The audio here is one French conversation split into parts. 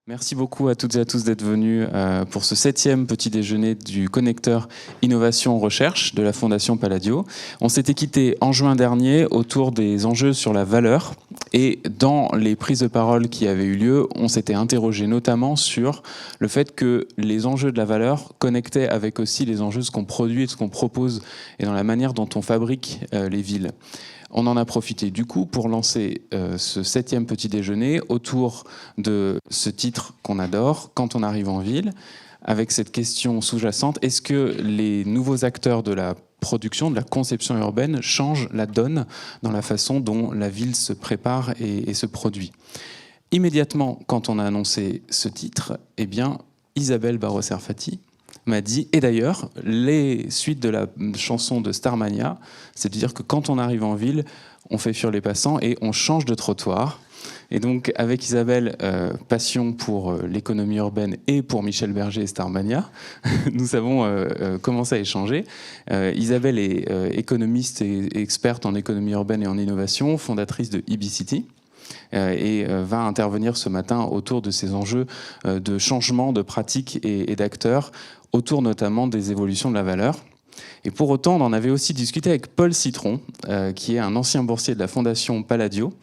Merci beaucoup à toutes et à tous d'être venus pour ce 7e petit déjeuner du connecteur Innovation Recherche de la Fondation Palladio. On s'était quitté en juin dernier autour des enjeux sur la valeur et dans les prises de parole qui avaient eu lieu, on s'était interrogé notamment sur le fait que les enjeux de la valeur connectaient avec aussi les enjeux de ce qu'on produit et de ce qu'on propose et dans la manière dont on fabrique les villes. On en a profité du coup pour lancer ce 7e petit déjeuner autour de ce titre qu'on adore, Quand on arrive en ville, avec cette question sous-jacente, est-ce que les nouveaux acteurs de la production, de la conception urbaine changent la donne dans la façon dont la ville se prépare et se produit? Immédiatement, quand on a annoncé ce titre, eh bien, Isabelle Barros-Serfati m'a dit, et d'ailleurs, les suites de la chanson de Starmania, c'est de dire que quand on arrive en ville, on fait fuir les passants et on change de trottoir. Et donc, avec Isabelle, passion pour l'économie urbaine et pour Michel Berger et Starmania, nous avons commencé à échanger. Isabelle est économiste et experte en économie urbaine et en innovation, fondatrice de eBeCity. Et va intervenir ce matin autour de ces enjeux de changement de pratiques et d'acteurs, autour notamment des évolutions de la valeur. Et pour autant, on en avait aussi discuté avec Paul Citron, qui est un ancien boursier de la Fondation Palladio,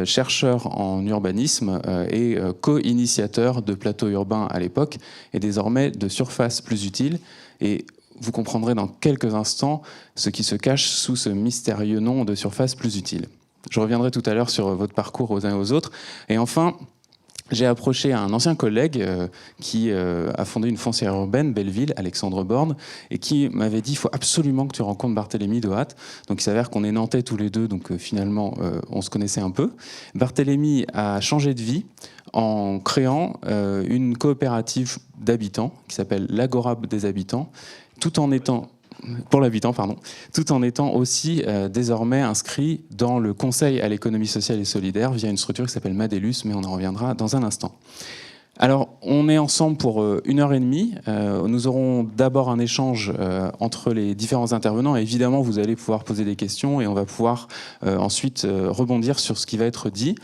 chercheur en urbanisme et co-initiateur de plateaux urbains à l'époque, et désormais de surfaces plus utiles. Et vous comprendrez dans quelques instants ce qui se cache sous ce mystérieux nom de surface plus utile. Je reviendrai tout à l'heure sur votre parcours aux uns et aux autres. Et enfin, j'ai approché un ancien collègue qui a fondé une foncière urbaine, Belleville, Alexandre Borne, et qui m'avait dit « il faut absolument que tu rencontres Barthélémy Dehaat ». Donc il s'avère qu'on est nantais tous les deux, donc finalement on se connaissait un peu. Barthélémy a changé de vie en créant une coopérative d'habitants qui s'appelle l'Agora des habitants, tout en étant aussi désormais inscrit dans le Conseil à l'économie sociale et solidaire via une structure qui s'appelle Madelus, mais on en reviendra dans un instant. Alors, on est ensemble pour 1h30. Nous aurons d'abord un échange entre les différents intervenants. Et évidemment, vous allez pouvoir poser des questions et on va pouvoir ensuite rebondir sur ce qui va être dit.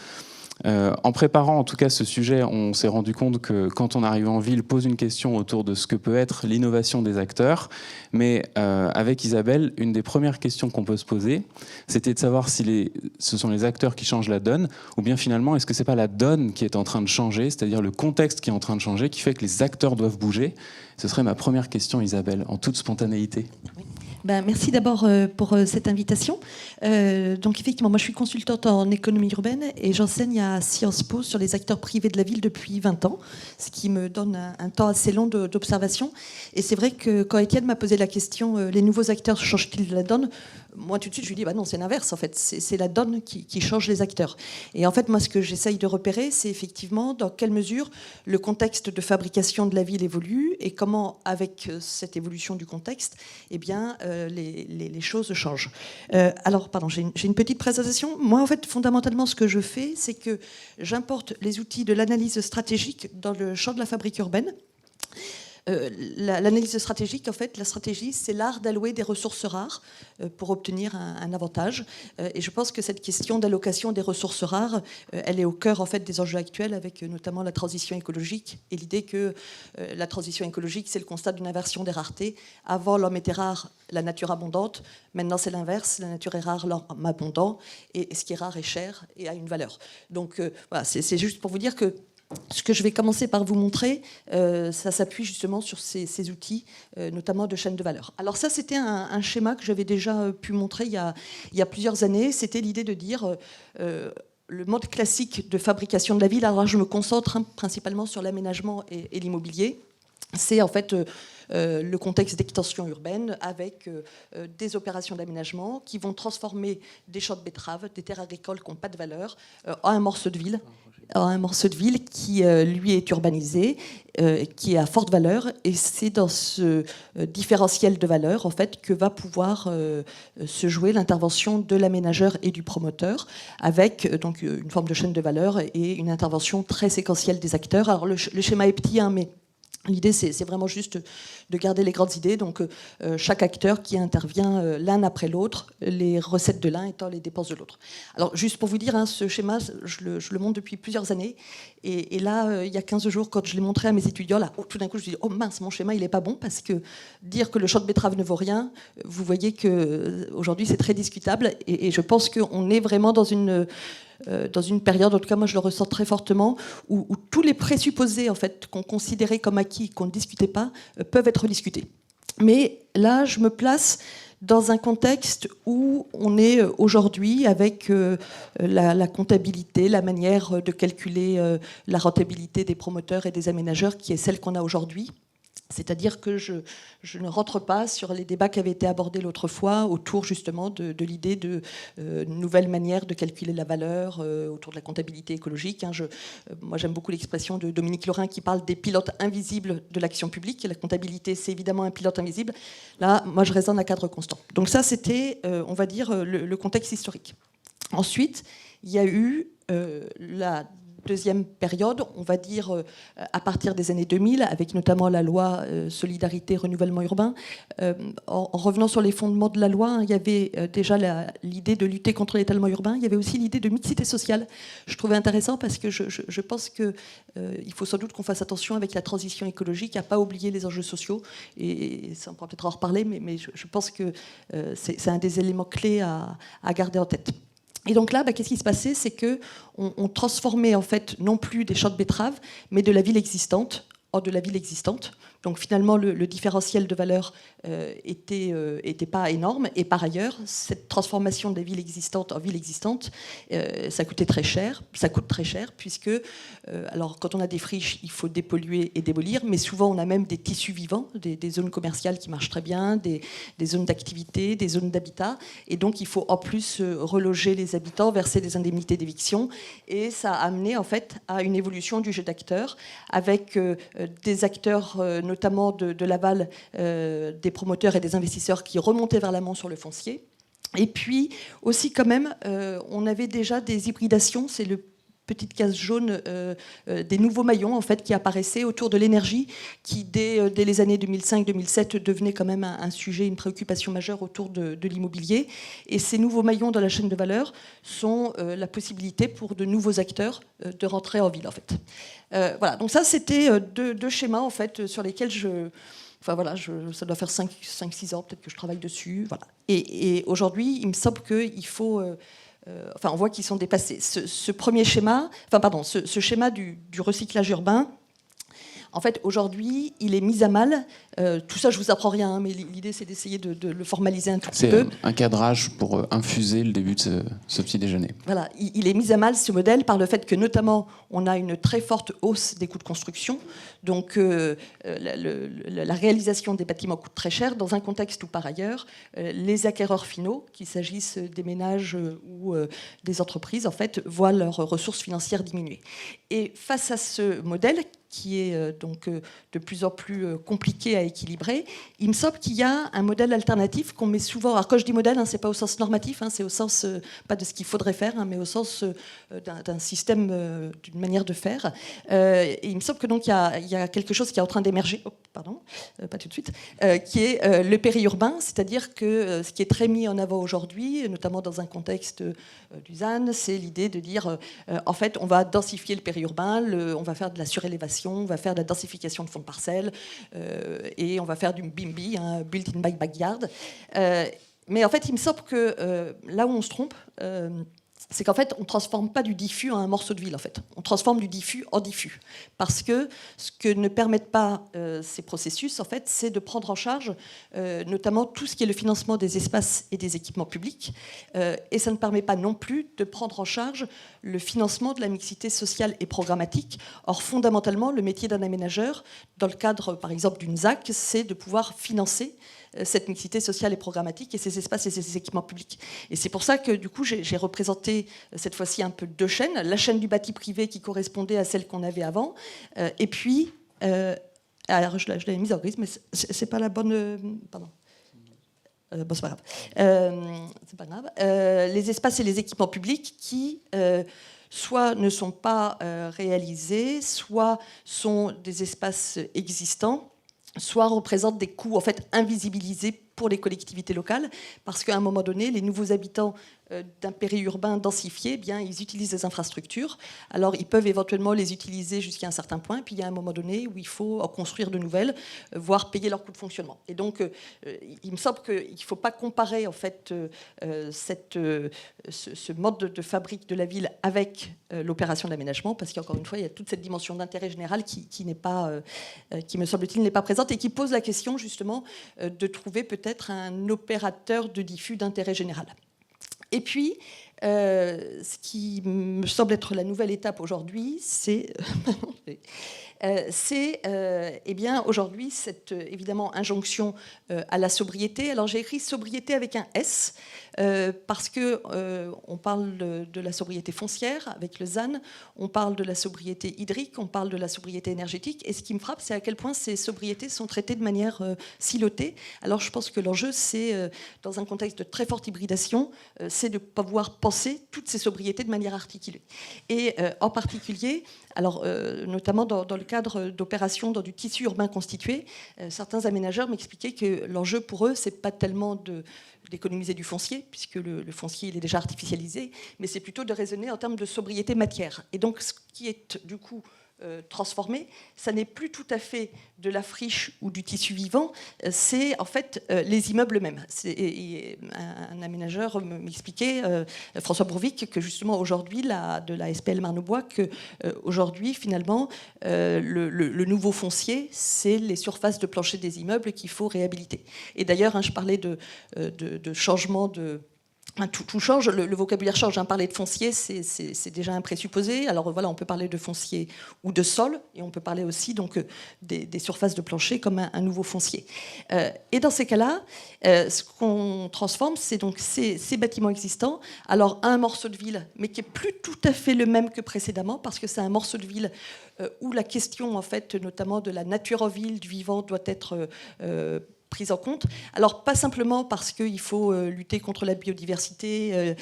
En préparant en tout cas ce sujet, on s'est rendu compte que quand on arrive en ville, pose une question autour de ce que peut être l'innovation des acteurs. Mais avec Isabelle, une des premières questions qu'on peut se poser, c'était de savoir si ce sont les acteurs qui changent la donne, ou bien finalement, est-ce que c'est pas la donne qui est en train de changer, c'est-à-dire le contexte qui est en train de changer, qui fait que les acteurs doivent bouger? Ce serait ma première question, Isabelle, en toute spontanéité. Oui. Merci d'abord pour cette invitation. Donc effectivement, moi je suis consultante en économie urbaine et j'enseigne à Sciences Po sur les acteurs privés de la ville depuis 20 ans, ce qui me donne un temps assez long d'observation. Et c'est vrai que quand Étienne m'a posé la question, les nouveaux acteurs changent-ils la donne? Moi tout de suite je lui dis non, c'est l'inverse en fait, c'est la donne qui change les acteurs. Et en fait moi ce que j'essaye de repérer, c'est effectivement dans quelle mesure le contexte de fabrication de la ville évolue et comment avec cette évolution du contexte, eh bien les choses changent. Alors pardon, j'ai une petite présentation. Moi en fait fondamentalement ce que je fais, c'est que j'importe les outils de l'analyse stratégique dans le champ de la fabrique urbaine. L'analyse stratégique, en fait, la stratégie, c'est l'art d'allouer des ressources rares pour obtenir un avantage. Et je pense que cette question d'allocation des ressources rares, elle est au cœur en fait des enjeux actuels, avec notamment la transition écologique et l'idée que la transition écologique, c'est le constat d'une inversion des raretés. Avant, l'homme était rare, la nature abondante. Maintenant, c'est l'inverse, la nature est rare, l'homme abondant, et ce qui est rare est cher et a une valeur. Donc voilà, c'est juste pour vous dire que ce que je vais commencer par vous montrer, ça s'appuie justement sur ces outils, notamment de chaîne de valeur. Alors ça, c'était un schéma que j'avais déjà pu montrer il y a plusieurs années. C'était l'idée de dire le mode classique de fabrication de la ville. Alors je me concentre principalement sur l'aménagement et l'immobilier. C'est en fait le contexte d'extension urbaine avec des opérations d'aménagement qui vont transformer des champs de betteraves, des terres agricoles qui n'ont pas de valeur, en un morceau de ville. Un morceau de ville qui, lui, est urbanisé, qui est à forte valeur. Et c'est dans ce différentiel de valeur, en fait, que va pouvoir se jouer l'intervention de l'aménageur et du promoteur, avec donc, une forme de chaîne de valeur et une intervention très séquentielle des acteurs. Alors, le schéma est petit, hein, mais L'idée, c'est vraiment juste de garder les grandes idées, donc chaque acteur qui intervient l'un après l'autre, les recettes de l'un étant les dépenses de l'autre. Alors, juste pour vous dire, hein, ce schéma, je le montre depuis plusieurs années, et là, il y a 15 jours, quand je l'ai montré à mes étudiants, là, tout d'un coup, je me dis, oh mince, mon schéma, il n'est pas bon, parce que dire que le champ de betterave ne vaut rien, vous voyez qu'aujourd'hui, c'est très discutable, et je pense qu'on est vraiment dans une période, en tout cas moi je le ressens très fortement, où tous les présupposés en fait, qu'on considérait comme acquis, qu'on ne discutait pas, peuvent être discutés. Mais là, je me place dans un contexte où on est aujourd'hui avec la comptabilité, la manière de calculer la rentabilité des promoteurs et des aménageurs, qui est celle qu'on a aujourd'hui. C'est-à-dire que je ne rentre pas sur les débats qui avaient été abordés l'autre fois autour justement de l'idée de nouvelles manières de calculer la valeur autour de la comptabilité écologique. Moi, j'aime beaucoup l'expression de Dominique Lorrain qui parle des pilotes invisibles de l'action publique. La comptabilité, c'est évidemment un pilote invisible. Là, moi, je raisonne à cadre constant. Donc ça, c'était, on va dire, le contexte historique. Ensuite, il y a eu la deuxième période, on va dire à partir des années 2000, avec notamment la loi Solidarité, Renouvellement Urbain. En revenant sur les fondements de la loi, hein, il y avait déjà l'idée de lutter contre l'étalement urbain, il y avait aussi l'idée de mixité sociale. Je trouvais intéressant parce que je pense qu'il faut sans doute qu'on fasse attention avec la transition écologique, à ne pas oublier les enjeux sociaux, et ça on pourra peut-être en reparler, mais je pense que c'est un des éléments clés à garder en tête. Et donc là, qu'est-ce qui se passait? C'est qu'on transformait en fait non plus des champs de betteraves, mais de la ville existante en de la ville existante. Donc finalement, le différentiel de valeur était pas énorme. Et par ailleurs, cette transformation des villes existantes en villes existantes, ça coûtait très cher. Ça coûte très cher puisque, alors quand on a des friches, il faut dépolluer et démolir, mais souvent on a même des tissus vivants, des zones commerciales qui marchent très bien, des zones d'activité, des zones d'habitat. Et donc il faut en plus reloger les habitants, verser des indemnités d'éviction. Et ça a amené en fait à une évolution du jeu d'acteurs avec des acteurs notamment de l'aval des promoteurs et des investisseurs qui remontaient vers l'amont sur le foncier. Et puis aussi quand même, on avait déjà des hybridations, c'est le petite case jaune des nouveaux maillons en fait, qui apparaissaient autour de l'énergie, qui dès les années 2005-2007 devenait quand même un sujet, une préoccupation majeure autour de l'immobilier. Et ces nouveaux maillons dans la chaîne de valeur sont la possibilité pour de nouveaux acteurs de rentrer en ville en fait. Voilà, donc ça c'était deux schémas en fait sur lesquels enfin voilà, ça doit faire 5-6 ans peut-être que je travaille dessus. Voilà. Et aujourd'hui, il me semble qu'il faut enfin, on voit qu'ils sont dépassés. Ce premier schéma, enfin pardon, ce schéma du recyclage urbain, en fait, aujourd'hui, il est mis à mal. Tout ça, je ne vous apprends rien, hein, mais l'idée, c'est d'essayer de le formaliser un tout petit peu. C'est un cadrage pour infuser le début de ce petit déjeuner. Voilà, il est mis à mal, ce modèle, par le fait que, notamment, on a une très forte hausse des coûts de construction. Donc, la réalisation des bâtiments coûte très cher, dans un contexte où, par ailleurs, les acquéreurs finaux, qu'il s'agisse des ménages ou des entreprises, en fait, voient leurs ressources financières diminuer. Et face à ce modèle, qui est donc de plus en plus compliqué à équilibrer, il me semble qu'il y a un modèle alternatif qu'on met souvent. Alors quand je dis modèle, c'est pas au sens normatif, c'est au sens pas de ce qu'il faudrait faire, mais au sens d'un système, d'une manière de faire. Et il me semble que donc il y a quelque chose qui est en train d'émerger. Oh, pardon, pas tout de suite, qui est le périurbain, c'est-à-dire que ce qui est très mis en avant aujourd'hui, notamment dans un contexte du ZAN, c'est l'idée de dire en fait on va densifier le périurbain, on va faire de la surélévation, on va faire de la densification de fonds de parcelles et on va faire du BIMBY, Built-in by Backyard. Mais en fait, il me semble que là où on se trompe, c'est qu'en fait, on ne transforme pas du diffus en un morceau de ville. En fait. On transforme du diffus en diffus. Parce que ce que ne permettent pas ces processus, en fait, c'est de prendre en charge notamment tout ce qui est le financement des espaces et des équipements publics. Et ça ne permet pas non plus de prendre en charge le financement de la mixité sociale et programmatique. Or, fondamentalement, le métier d'un aménageur, dans le cadre, par exemple, d'une ZAC, c'est de pouvoir financer cette mixité sociale et programmatique et ces espaces et ces équipements publics. Et c'est pour ça que du coup j'ai représenté cette fois-ci un peu deux chaînes, la chaîne du bâti privé qui correspondait à celle qu'on avait avant, et puis, alors je l'avais mise en grise, mais c'est pas la bonne... pardon. Bon, c'est pas grave. C'est pas grave. Les espaces et les équipements publics qui soit ne sont pas réalisés, soit sont des espaces existants, soit représentent des coûts en fait invisibilisés pour les collectivités locales, parce qu'à un moment donné, les nouveaux habitants d'un périurbain densifié, eh bien, ils utilisent des infrastructures. Alors, ils peuvent éventuellement les utiliser jusqu'à un certain point, puis il y a un moment donné où il faut en construire de nouvelles, voire payer leur coût de fonctionnement. Et donc, il me semble qu'il ne faut pas comparer en fait ce mode de fabrique de la ville avec l'opération d'aménagement, parce qu'encore une fois, il y a toute cette dimension d'intérêt général qui n'est pas, qui me semble-t-il, n'est pas présente et qui pose la question justement de trouver peut-être un opérateur de diffus d'intérêt général. Et puis, ce qui me semble être la nouvelle étape aujourd'hui, c'est eh bien aujourd'hui cette évidemment injonction à la sobriété. Alors j'ai écrit sobriété avec un S parce que on parle de la sobriété foncière avec le ZAN, on parle de la sobriété hydrique, on parle de la sobriété énergétique. Et ce qui me frappe, c'est à quel point ces sobriétés sont traitées de manière silotée. Alors je pense que l'enjeu, c'est dans un contexte de très forte hybridation, c'est de pouvoir penser toutes ces sobriétés de manière articulée. Et en particulier, alors notamment dans le cadre d'opérations dans du tissu urbain constitué, certains aménageurs m'expliquaient que l'enjeu pour eux, c'est pas tellement d'économiser du foncier, puisque le foncier il est déjà artificialisé, mais c'est plutôt de raisonner en termes de sobriété matière. Et donc ce qui est du coup transformé, ça n'est plus tout à fait de la friche ou du tissu vivant, c'est en fait les immeubles eux-mêmes. Un aménageur m'expliquait, François Bourvic, que justement aujourd'hui, de la SPL Marne-au-Bois, qu'aujourd'hui finalement, le nouveau foncier, c'est les surfaces de plancher des immeubles qu'il faut réhabiliter. Et d'ailleurs, je parlais de changement de... Tout change, le vocabulaire change. Parler de foncier, c'est déjà un présupposé. Alors voilà, on peut parler de foncier ou de sol, et on peut parler aussi donc des surfaces de plancher comme un nouveau foncier. Et dans ces cas-là, ce qu'on transforme, c'est donc ces bâtiments existants. Alors un morceau de ville, mais qui est plus tout à fait le même que précédemment, parce que c'est un morceau de ville où la question, en fait, notamment de la nature en ville, du vivant, doit être prise en compte. Alors, pas simplement parce qu'il faut lutter contre la biodiversité,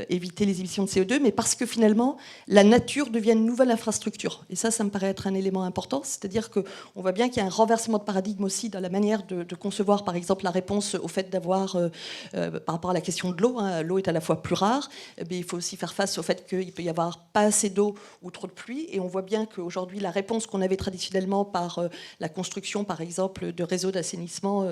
éviter les émissions de CO2, mais parce que finalement, la nature devient une nouvelle infrastructure. Et ça me paraît être un élément important. C'est-à-dire qu'on voit bien qu'il y a un renversement de paradigme aussi dans la manière de concevoir, par exemple, la réponse au fait d'avoir, par rapport à la question de l'eau, l'eau est à la fois plus rare, mais il faut aussi faire face au fait qu'il peut y avoir pas assez d'eau ou trop de pluie. Et on voit bien qu'aujourd'hui, la réponse qu'on avait traditionnellement par la construction, par exemple, de réseaux d'assainissement,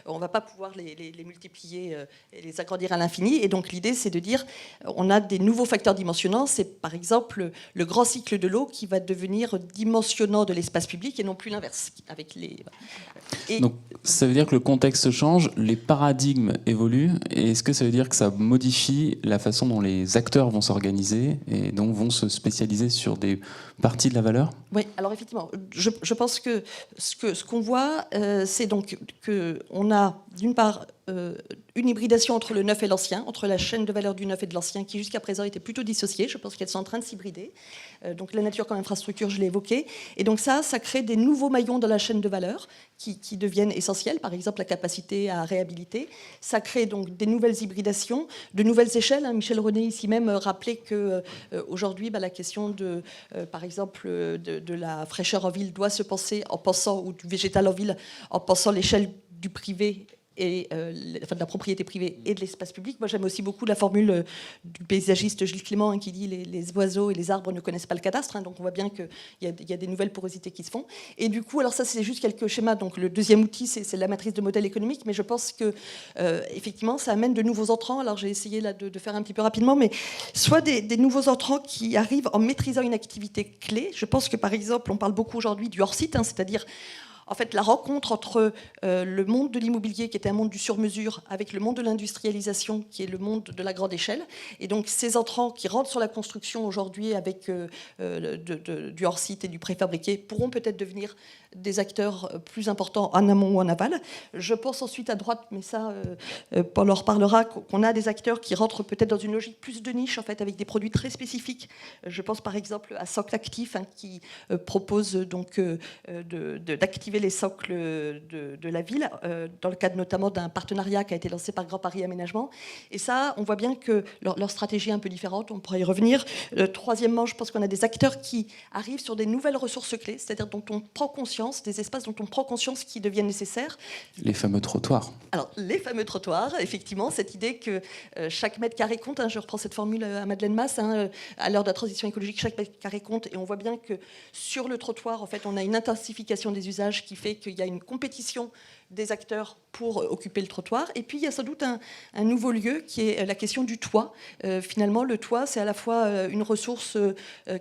on ne va pas pouvoir les multiplier et les agrandir à l'infini. Et donc l'idée, c'est de dire on a des nouveaux facteurs dimensionnants. C'est par exemple le grand cycle de l'eau qui va devenir dimensionnant de l'espace public et non plus l'inverse. Donc ça veut dire que le contexte change, les paradigmes évoluent. Et est-ce que ça veut dire que ça modifie la façon dont les acteurs vont s'organiser et donc vont se spécialiser sur des parties de la valeur ? Oui, alors effectivement, je pense que ce qu'on voit, c'est donc qu'on a d'une part une hybridation entre le neuf et l'ancien, entre la chaîne de valeur du neuf et de l'ancien, qui jusqu'à présent était plutôt dissociée. Je pense qu'elles sont en train de s'hybrider. Donc la nature comme infrastructure, je l'ai évoqué. Et donc ça crée des nouveaux maillons dans la chaîne de valeur qui deviennent essentiels. Par exemple, la capacité à réhabiliter. Ça crée donc des nouvelles hybridations, de nouvelles échelles. Michel René ici même rappelait qu'aujourd'hui, la question par exemple, de la fraîcheur en ville doit se penser en pensant, ou du végétal en ville, en pensant l'échelle du privé et de la propriété privée et de l'espace public. Moi, j'aime aussi beaucoup la formule du paysagiste Gilles Clément qui dit les oiseaux et les arbres ne connaissent pas le cadastre. Donc, on voit bien qu'il y a des nouvelles porosités qui se font. Et du coup, alors ça, c'est juste quelques schémas. Donc, le deuxième outil, c'est la matrice de modèle économique. Mais je pense que effectivement, ça amène de nouveaux entrants. Alors, j'ai essayé là de faire un petit peu rapidement, mais soit des nouveaux entrants qui arrivent en maîtrisant une activité clé. Je pense que, par exemple, on parle beaucoup aujourd'hui du hors-site, c'est-à-dire en fait, la rencontre entre le monde de l'immobilier, qui était un monde du sur-mesure, avec le monde de l'industrialisation, qui est le monde de la grande échelle. Et donc, ces entrants qui rentrent sur la construction aujourd'hui avec du hors-site et du préfabriqué pourront peut-être devenir des acteurs plus importants en amont ou en aval. Je pense ensuite à droite, mais ça, Paul en reparlera, qu'on a des acteurs qui rentrent peut-être dans une logique plus de niche, en fait, avec des produits très spécifiques. Je pense par exemple à Socle Actif, qui propose donc d'activités activer les socles de la ville, dans le cadre notamment d'un partenariat qui a été lancé par Grand Paris Aménagement. Et ça, on voit bien que leur stratégie est un peu différente, on pourra y revenir. Troisièmement, je pense qu'on a des acteurs qui arrivent sur des nouvelles ressources clés, c'est-à-dire dont on prend conscience, des espaces dont on prend conscience qui deviennent nécessaires. Les fameux trottoirs. Alors, les fameux trottoirs, effectivement, cette idée que chaque mètre carré compte, je reprends cette formule à Madeleine Masse, à l'heure de la transition écologique, chaque mètre carré compte, et on voit bien que sur le trottoir, en fait, on a une intensification des usages qui fait qu'il y a une compétition des acteurs pour occuper le trottoir. Et puis, il y a sans doute un nouveau lieu qui est la question du toit. Finalement, le toit, c'est à la fois une ressource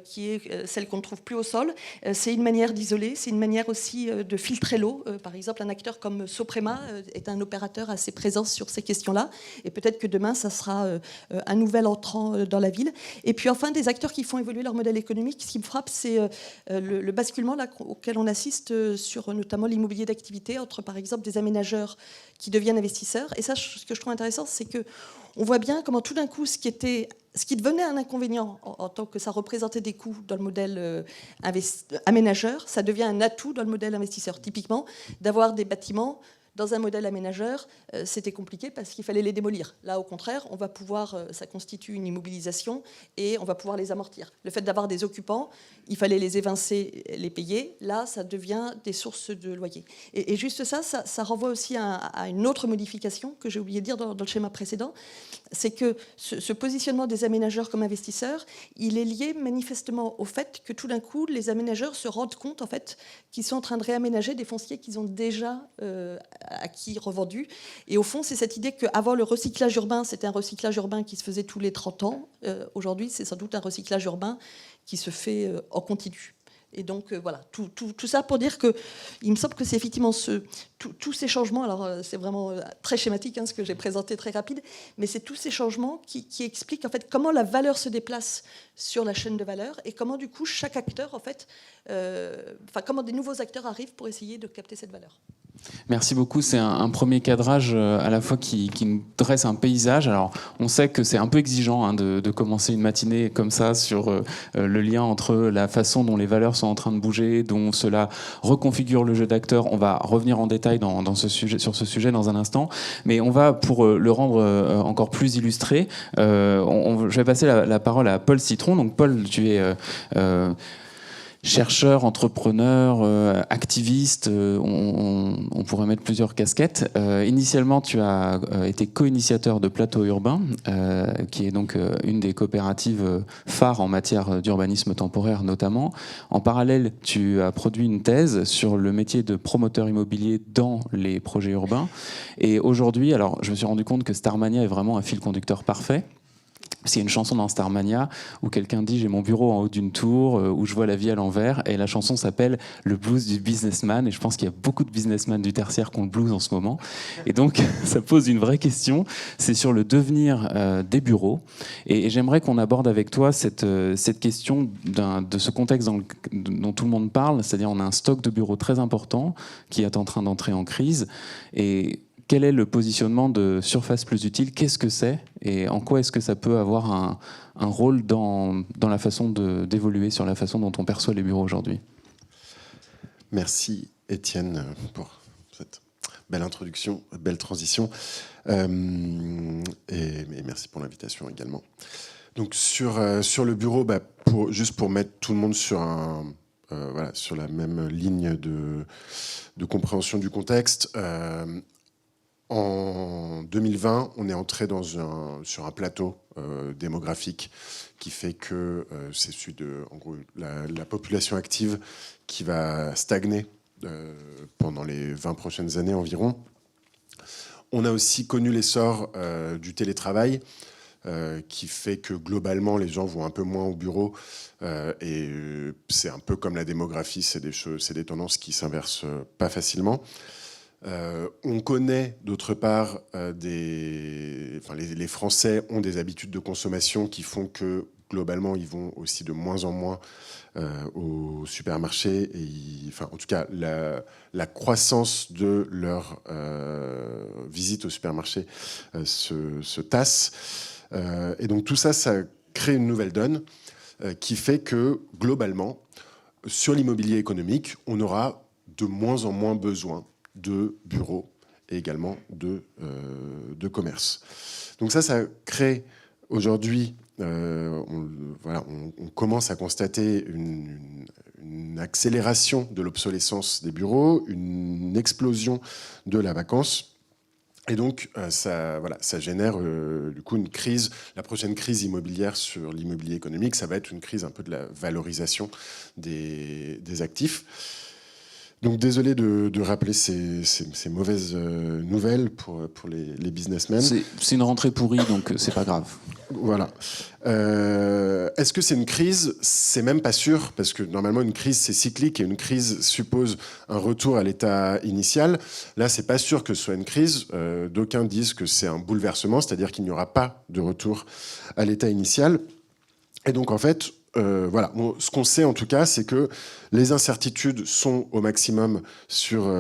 qui est celle qu'on ne trouve plus au sol. C'est une manière d'isoler, c'est une manière aussi de filtrer l'eau. Par exemple, un acteur comme Soprema est un opérateur assez présent sur ces questions-là. Et peut-être que demain, ça sera un nouvel entrant dans la ville. Et puis, enfin, des acteurs qui font évoluer leur modèle économique. Ce qui me frappe, c'est le basculement là, auquel on assiste sur notamment l'immobilier d'activité, entre, par exemple, des aménageurs qui deviennent investisseurs. Et ça, ce que je trouve intéressant, c'est qu'on voit bien comment tout d'un coup, ce qui devenait un inconvénient en tant que ça représentait des coûts dans le modèle aménageur, ça devient un atout dans le modèle investisseur. Typiquement, d'avoir des bâtiments dans un modèle aménageur, c'était compliqué parce qu'il fallait les démolir. Là, au contraire, on va pouvoir, ça constitue une immobilisation et on va pouvoir les amortir. Le fait d'avoir des occupants, il fallait les évincer, les payer. Là, ça devient des sources de loyer. Et juste ça renvoie aussi à une autre modification que j'ai oublié de dire dans le schéma précédent. C'est que ce positionnement des aménageurs comme investisseurs, il est lié manifestement au fait que tout d'un coup, les aménageurs se rendent compte en fait, qu'ils sont en train de réaménager des fonciers qu'ils ont déjà acquis, revendus. Et au fond, c'est cette idée qu'avant le recyclage urbain, c'était un recyclage urbain qui se faisait tous les 30 ans. Aujourd'hui, c'est sans doute un recyclage urbain qui se fait en continu. Et donc, voilà, tout ça pour dire qu'il me semble que c'est effectivement tous ces changements, alors c'est vraiment très schématique ce que j'ai présenté, très rapide, mais c'est tous ces changements qui expliquent en fait comment la valeur se déplace sur la chaîne de valeur et comment du coup chaque acteur, en fait, comment des nouveaux acteurs arrivent pour essayer de capter cette valeur. Merci beaucoup. C'est un premier cadrage à la fois qui nous dresse un paysage. Alors, on sait que c'est un peu exigeant de commencer une matinée comme ça sur le lien entre la façon dont les valeurs sont en train de bouger, dont cela reconfigure le jeu d'acteurs. On va revenir en détail sur ce sujet dans un instant. Mais on va, pour le rendre encore plus illustré, je vais passer la parole à Paul Citron. Donc, Paul, tu es chercheur, entrepreneur, activiste, on pourrait mettre plusieurs casquettes. Initialement, tu as été co-initiateur de Plateau Urbain, qui est donc une des coopératives phares en matière d'urbanisme temporaire notamment. En parallèle, tu as produit une thèse sur le métier de promoteur immobilier dans les projets urbains. Et aujourd'hui, alors je me suis rendu compte que Starmania est vraiment un fil conducteur parfait. Parce qu'il y a une chanson dans Starmania où quelqu'un dit « J'ai mon bureau en haut d'une tour où je vois la vie à l'envers » et la chanson s'appelle « Le blues du businessman » et je pense qu'il y a beaucoup de businessmen du tertiaire qui ont le blues en ce moment. Et donc, ça pose une vraie question, c'est sur le devenir des bureaux. Et j'aimerais qu'on aborde avec toi cette question de ce contexte dont tout le monde parle, c'est-à-dire on a un stock de bureaux très important qui est en train d'entrer en crise. Et quel est le positionnement de surface plus utile? Qu'est-ce que c'est? Et en quoi est-ce que ça peut avoir un rôle dans la façon d'évoluer sur la façon dont on perçoit les bureaux aujourd'hui? Merci Étienne pour cette belle introduction, belle transition. Et merci pour l'invitation également. Donc sur le bureau, juste pour mettre tout le monde sur sur la même ligne de compréhension du contexte, en 2020, on est entré sur un plateau démographique qui fait que c'est celui de, en gros, la population active qui va stagner pendant les 20 prochaines années environ. On a aussi connu l'essor du télétravail qui fait que globalement les gens vont un peu moins au bureau et c'est un peu comme la démographie, c'est des tendances qui s'inversent pas facilement. On connaît d'autre part les Français ont des habitudes de consommation qui font que globalement ils vont aussi de moins en moins au supermarché et en tout cas la croissance de leur visite au supermarché se tasse et donc tout ça crée une nouvelle donne qui fait que globalement sur l'immobilier économique on aura de moins en moins besoin de bureaux et également de commerce. Donc ça crée aujourd'hui, on commence à constater une accélération de l'obsolescence des bureaux, une explosion de la vacance. Et donc, ça génère du coup une crise. La prochaine crise immobilière sur l'immobilier économique, ça va être une crise un peu de la valorisation des actifs. Donc, désolé de rappeler ces mauvaises nouvelles pour les businessmen. C'est une rentrée pourrie, donc c'est pas grave. Voilà. Est-ce que c'est une crise? C'est même pas sûr, parce que normalement une crise c'est cyclique et une crise suppose un retour à l'état initial. Là, c'est pas sûr que ce soit une crise. D'aucuns disent que c'est un bouleversement, c'est-à-dire qu'il n'y aura pas de retour à l'état initial. Et donc en fait, voilà. Ce qu'on sait en tout cas, c'est que les incertitudes sont au maximum sur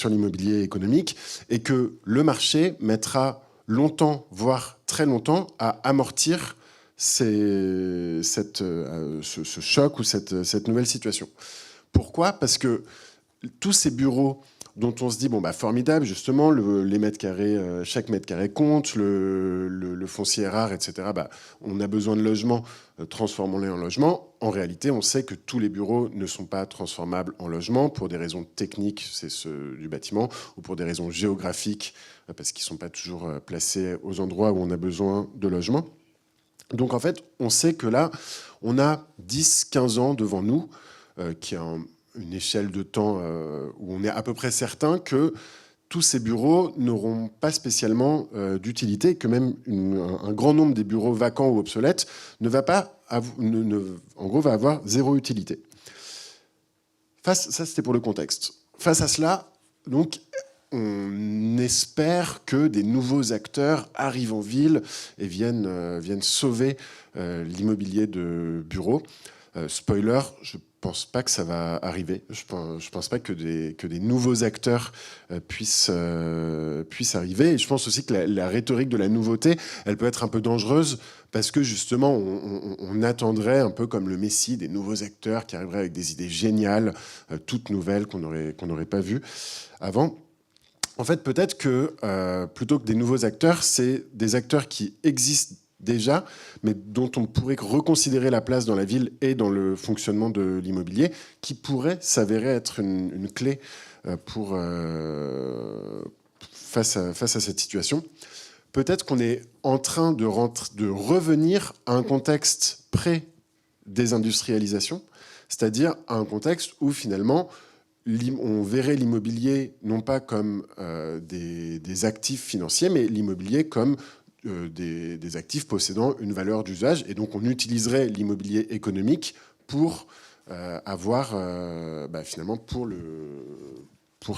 l'immobilier économique et que le marché mettra longtemps, voire très longtemps, à amortir ce choc ou cette nouvelle situation. Pourquoi? Parce que tous ces bureaux dont on se dit, bon, bah, formidable, justement, les mètres carrés, chaque mètre carré compte, le foncier est rare, etc. Bah, on a besoin de logements, transformons-les en logements. En réalité, on sait que tous les bureaux ne sont pas transformables en logements pour des raisons techniques, c'est ceux du bâtiment, ou pour des raisons géographiques, parce qu'ils ne sont pas toujours placés aux endroits où on a besoin de logements. Donc, en fait, on sait que là, on a 10-15 ans devant nous, qui est une échelle de temps où on est à peu près certain que tous ces bureaux n'auront pas spécialement d'utilité, que même un grand nombre des bureaux vacants ou obsolètes en gros, va avoir zéro utilité. Ça, c'était pour le contexte. Face à cela, donc, on espère que des nouveaux acteurs arrivent en ville et viennent sauver l'immobilier de bureaux. Spoiler, je pense pas que ça va arriver. Je pense pas que des nouveaux acteurs puissent arriver. Et je pense aussi que la rhétorique de la nouveauté, elle peut être un peu dangereuse parce que justement, on attendrait un peu comme le Messie des nouveaux acteurs qui arriveraient avec des idées géniales, toutes nouvelles qu'on n'aurait pas vues avant. En fait, peut-être que plutôt que des nouveaux acteurs, c'est des acteurs qui existent déjà, mais dont on pourrait reconsidérer la place dans la ville et dans le fonctionnement de l'immobilier, qui pourrait s'avérer être une clé face à cette situation. Peut-être qu'on est en train de revenir à un contexte pré-désindustrialisation, c'est-à-dire à un contexte où finalement on verrait l'immobilier non pas comme des actifs financiers, mais l'immobilier comme des actifs possédant une valeur d'usage. Et donc, on utiliserait l'immobilier économique pour avoir, finalement, pour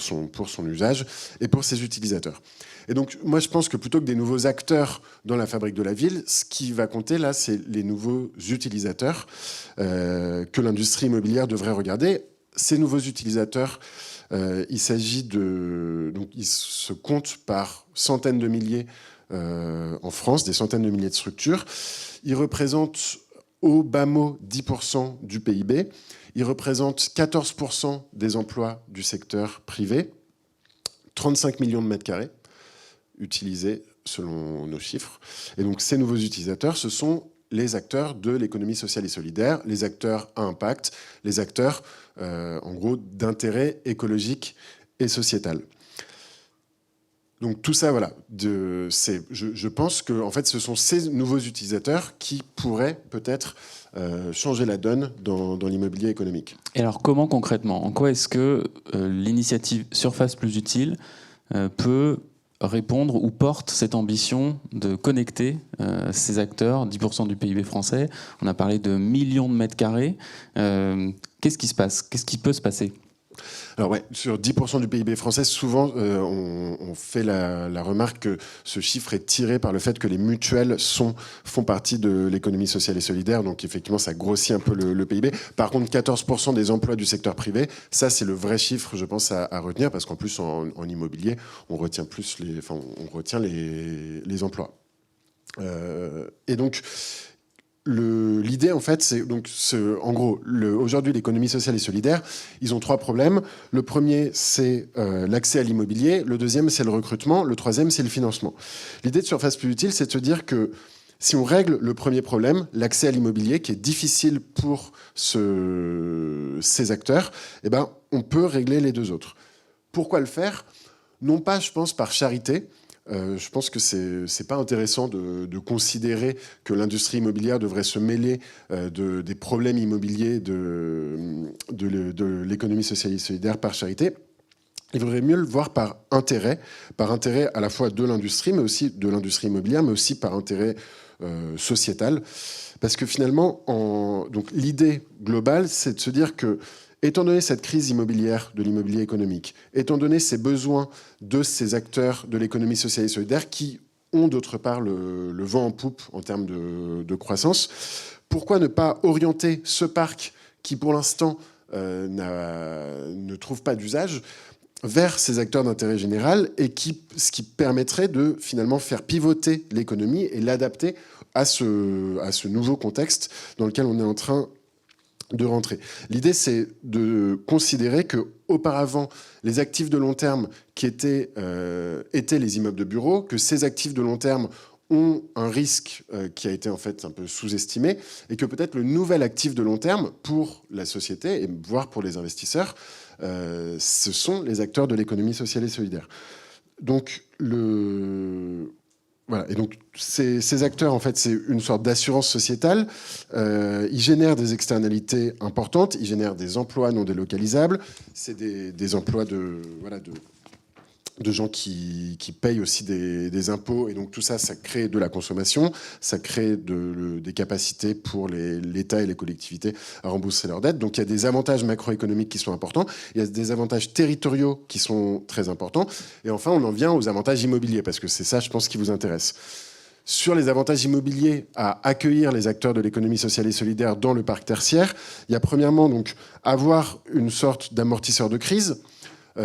son usage et pour ses utilisateurs. Et donc, moi, je pense que plutôt que des nouveaux acteurs dans la fabrique de la ville, ce qui va compter, là, c'est les nouveaux utilisateurs que l'industrie immobilière devrait regarder. Ces nouveaux utilisateurs, il s'agit donc ils se comptent par centaines de milliers en France, des centaines de milliers de structures. Ils représentent au bas mot 10% du PIB. Ils représentent 14% des emplois du secteur privé, 35 millions de mètres carrés utilisés selon nos chiffres. Et donc ces nouveaux utilisateurs, ce sont les acteurs de l'économie sociale et solidaire, les acteurs à impact, les acteurs, en gros, d'intérêt écologique et sociétal. Donc tout ça, voilà, je pense que en fait, ce sont ces nouveaux utilisateurs qui pourraient peut-être changer la donne dans l'immobilier économique. Et alors comment concrètement, en quoi est-ce que l'initiative Surface Plus Utile peut répondre ou porte cette ambition de connecter ces acteurs, 10% du PIB français? On a parlé de millions de mètres carrés. Qu'est-ce qui se passe? Qu'est-ce qui peut se passer? Alors ouais, sur 10% du PIB français, souvent on fait la remarque que ce chiffre est tiré par le fait que les mutuelles font partie de l'économie sociale et solidaire, donc effectivement ça grossit un peu le PIB. Par contre, 14% des emplois du secteur privé, ça c'est le vrai chiffre, je pense, à retenir, parce qu'en plus en immobilier, on retient les emplois. Et donc, l'idée, en fait, c'est donc en gros, aujourd'hui, l'économie sociale et solidaire, ils ont 3 problèmes. Le premier, c'est l'accès à l'immobilier. Le deuxième, c'est le recrutement. Le troisième, c'est le financement. L'idée de Surface Plus Utile, c'est de se dire que si on règle le premier problème, l'accès à l'immobilier, qui est difficile pour ces acteurs, eh ben, on peut régler les 2 autres. Pourquoi le faire? Non pas, je pense, par charité. Je pense que c'est pas intéressant de considérer que l'industrie immobilière devrait se mêler des problèmes immobiliers de l'économie sociale et solidaire par charité. Il vaudrait mieux le voir par intérêt à la fois de l'industrie, mais aussi de l'industrie immobilière, mais aussi par intérêt sociétal. Parce que finalement, donc l'idée globale, c'est de se dire que, étant donné cette crise immobilière de l'immobilier économique, étant donné ces besoins de ces acteurs de l'économie sociale et solidaire qui ont d'autre part le vent en poupe en termes de croissance, pourquoi ne pas orienter ce parc qui, pour l'instant, ne trouve pas d'usage vers ces acteurs d'intérêt général et ce qui permettrait de finalement faire pivoter l'économie et l'adapter à ce nouveau contexte dans lequel on est en train de rentrer. L'idée, c'est de considérer qu'auparavant, les actifs de long terme qui étaient les immeubles de bureaux, que ces actifs de long terme ont un risque qui a été en fait un peu sous-estimé, et que peut-être le nouvel actif de long terme pour la société, et voire pour les investisseurs, ce sont les acteurs de l'économie sociale et solidaire. Donc, voilà. Et donc, ces acteurs, en fait, c'est une sorte d'assurance sociétale. Ils génèrent des externalités importantes, ils génèrent des emplois non délocalisables. C'est des emplois de gens qui payent aussi des impôts. Et donc, tout ça, ça crée de la consommation, ça crée des capacités pour l'État et les collectivités à rembourser leurs dettes. Donc, il y a des avantages macroéconomiques qui sont importants. Il y a des avantages territoriaux qui sont très importants. Et enfin, on en vient aux avantages immobiliers, parce que c'est ça, je pense, qui vous intéresse. Sur les avantages immobiliers à accueillir les acteurs de l'économie sociale et solidaire dans le parc tertiaire, il y a premièrement donc avoir une sorte d'amortisseur de crise,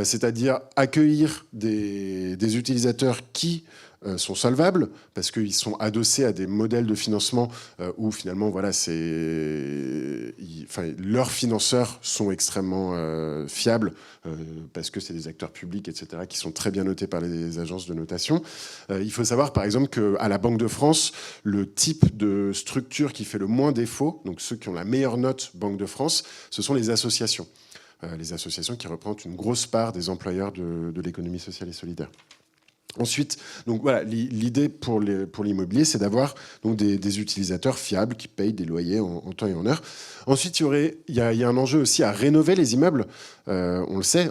c'est-à-dire accueillir des utilisateurs qui sont solvables, parce qu'ils sont adossés à des modèles de financement où finalement voilà, leurs financeurs sont extrêmement fiables, parce que c'est des acteurs publics, etc., qui sont très bien notés par les agences de notation. Il faut savoir par exemple qu'à la Banque de France, le type de structure qui fait le moins défaut, donc ceux qui ont la meilleure note Banque de France, ce sont les associations. Les associations qui représentent une grosse part des employeurs de l'économie sociale et solidaire. Ensuite, donc voilà, l'idée pour l'immobilier, c'est d'avoir donc des utilisateurs fiables qui payent des loyers en temps et en heure. Ensuite, il y a un enjeu aussi à rénover les immeubles. On le sait,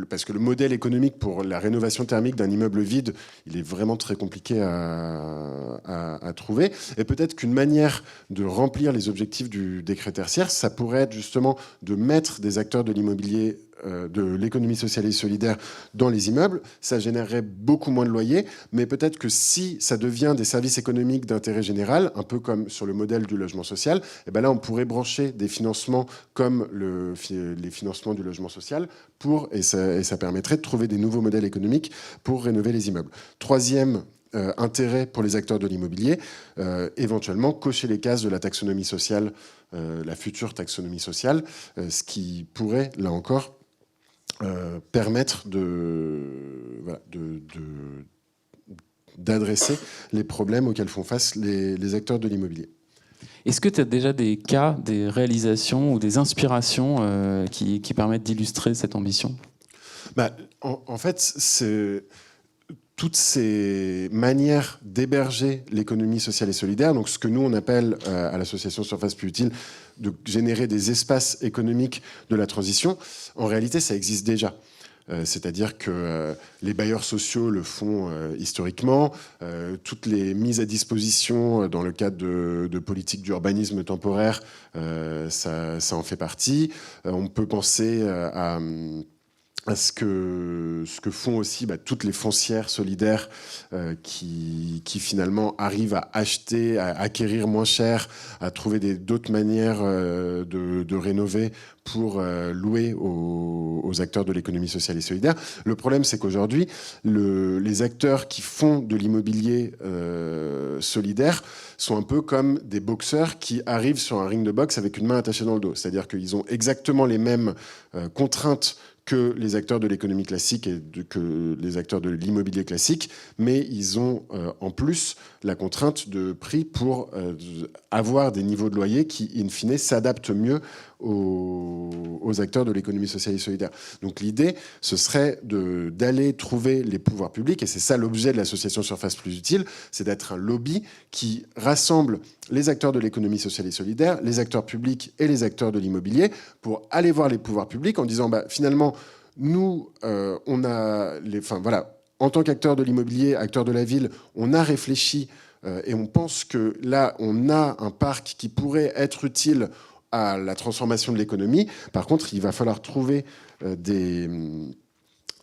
parce que le modèle économique pour la rénovation thermique d'un immeuble vide, il est vraiment très compliqué à trouver. Et peut-être qu'une manière de remplir les objectifs du décret tertiaire, ça pourrait être justement de mettre des acteurs de l'immobilier de l'économie sociale et solidaire dans les immeubles. Ça générerait beaucoup moins de loyers, mais peut-être que si ça devient des services économiques d'intérêt général, un peu comme sur le modèle du logement social, et ben là on pourrait brancher des financements comme les financements du logement social et ça permettrait de trouver des nouveaux modèles économiques pour rénover les immeubles. Troisième intérêt pour les acteurs de l'immobilier, éventuellement cocher les cases de la taxonomie sociale, la future taxonomie sociale, ce qui pourrait, là encore, permettre d'adresser les problèmes auxquels font face les acteurs de l'immobilier. Est-ce que tu as déjà des cas, des réalisations ou des inspirations qui permettent d'illustrer cette ambition ? En fait, c'est toutes ces manières d'héberger l'économie sociale et solidaire, donc ce que nous on appelle à l'association Surface Plus Utile de générer des espaces économiques de la transition, en réalité ça existe déjà. C'est-à-dire que les bailleurs sociaux le font historiquement, toutes les mises à disposition dans le cadre de politiques d'urbanisme temporaire, ça en fait partie. On peut penser à ce que font aussi toutes les foncières solidaires qui finalement arrivent à acheter, à acquérir moins cher, à trouver d'autres manières de rénover pour louer aux acteurs de l'économie sociale et solidaire. Le problème, c'est qu'aujourd'hui, les acteurs qui font de l'immobilier solidaire sont un peu comme des boxeurs qui arrivent sur un ring de boxe avec une main attachée dans le dos. C'est-à-dire qu'ils ont exactement les mêmes contraintes que les acteurs de l'économie classique et que les acteurs de l'immobilier classique, mais ils ont en plus la contrainte de prix pour avoir des niveaux de loyer qui, in fine, s'adaptent mieux aux acteurs de l'économie sociale et solidaire. Donc l'idée, ce serait d'aller trouver les pouvoirs publics, et c'est ça l'objet de l'association Surface Plus Utile, c'est d'être un lobby qui rassemble les acteurs de l'économie sociale et solidaire, les acteurs publics et les acteurs de l'immobilier, pour aller voir les pouvoirs publics en disant finalement, nous, en tant qu'acteurs de l'immobilier, acteurs de la ville, on a réfléchi et on pense que là, on a un parc qui pourrait être utile à la transformation de l'économie. Par contre, il va falloir trouver des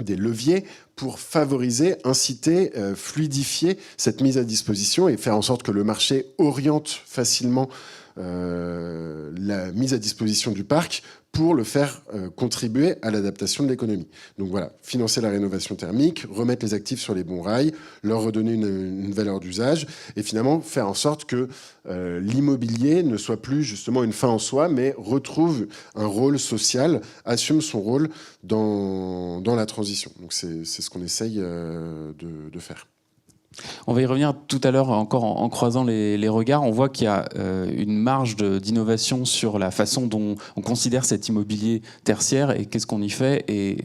leviers pour favoriser, inciter, fluidifier cette mise à disposition et faire en sorte que le marché oriente facilement la mise à disposition du parc pour le faire contribuer à l'adaptation de l'économie. Donc voilà, financer la rénovation thermique, remettre les actifs sur les bons rails, leur redonner une valeur d'usage et finalement faire en sorte que l'immobilier ne soit plus justement une fin en soi, mais retrouve un rôle social, assume son rôle dans la transition. Donc c'est ce qu'on essaye de faire. On va y revenir tout à l'heure encore en croisant les regards. On voit qu'il y a une marge d'innovation sur la façon dont on considère cet immobilier tertiaire et qu'est-ce qu'on y fait. Et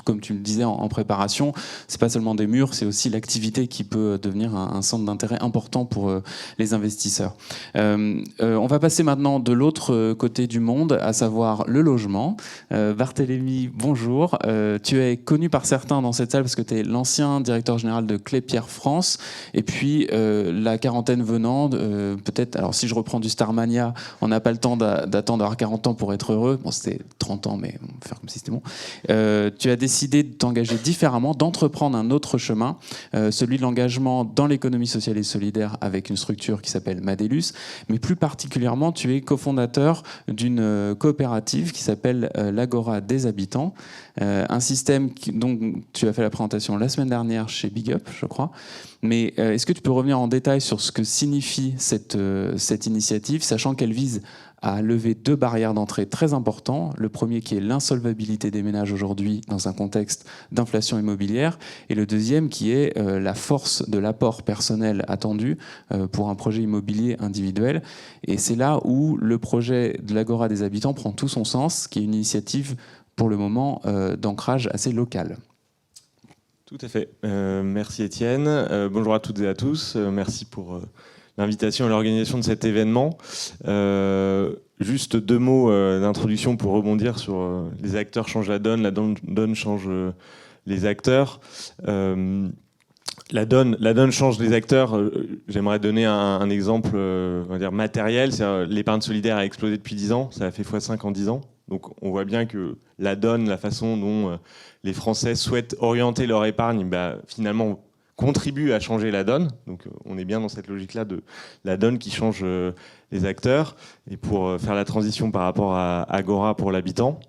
comme tu le disais en préparation, c'est pas seulement des murs, c'est aussi l'activité qui peut devenir un centre d'intérêt important pour les investisseurs. On va passer maintenant de l'autre côté du monde, à savoir le logement. Barthélémy, bonjour. Tu es connu par certains dans cette salle parce que tu es l'ancien directeur général de Klépierre France. Et puis la quarantaine venant, peut-être, alors si je reprends du Starmania, on n'a pas le temps d'attendre avoir 40 ans pour être heureux. Bon, c'était 30 ans, mais on va faire comme si c'était bon. Tu as décidé de t'engager différemment, d'entreprendre un autre chemin, celui de l'engagement dans l'économie sociale et solidaire avec une structure qui s'appelle Madelus. Mais plus particulièrement, tu es cofondateur d'une coopérative qui s'appelle l'Agora des habitants. Un système dont tu as fait la présentation la semaine dernière chez Big Up, je crois. Mais est-ce que tu peux revenir en détail sur ce que signifie cette initiative, sachant qu'elle vise à lever 2 barrières d'entrée très importantes. Le premier qui est l'insolvabilité des ménages aujourd'hui dans un contexte d'inflation immobilière, et le deuxième qui est la force de l'apport personnel attendu pour un projet immobilier individuel. Et c'est là où le projet de l'Agora des habitants prend tout son sens, qui est une initiative pour le moment d'ancrage assez local. Tout à fait. Merci Étienne. Bonjour à toutes et à tous. Merci pour l'invitation et l'organisation de cet événement. Juste 2 mots d'introduction pour rebondir sur les acteurs changent la donne change les acteurs. La donne change les acteurs. J'aimerais donner un exemple on va dire matériel. L'épargne solidaire a explosé depuis 10 ans. Ça a fait x5 en 10 ans. Donc on voit bien que la donne, la façon dont les Français souhaitent orienter leur épargne, finalement contribue à changer la donne. Donc on est bien dans cette logique-là de la donne qui change les acteurs. Et pour faire la transition par rapport à Agora pour l'habitant,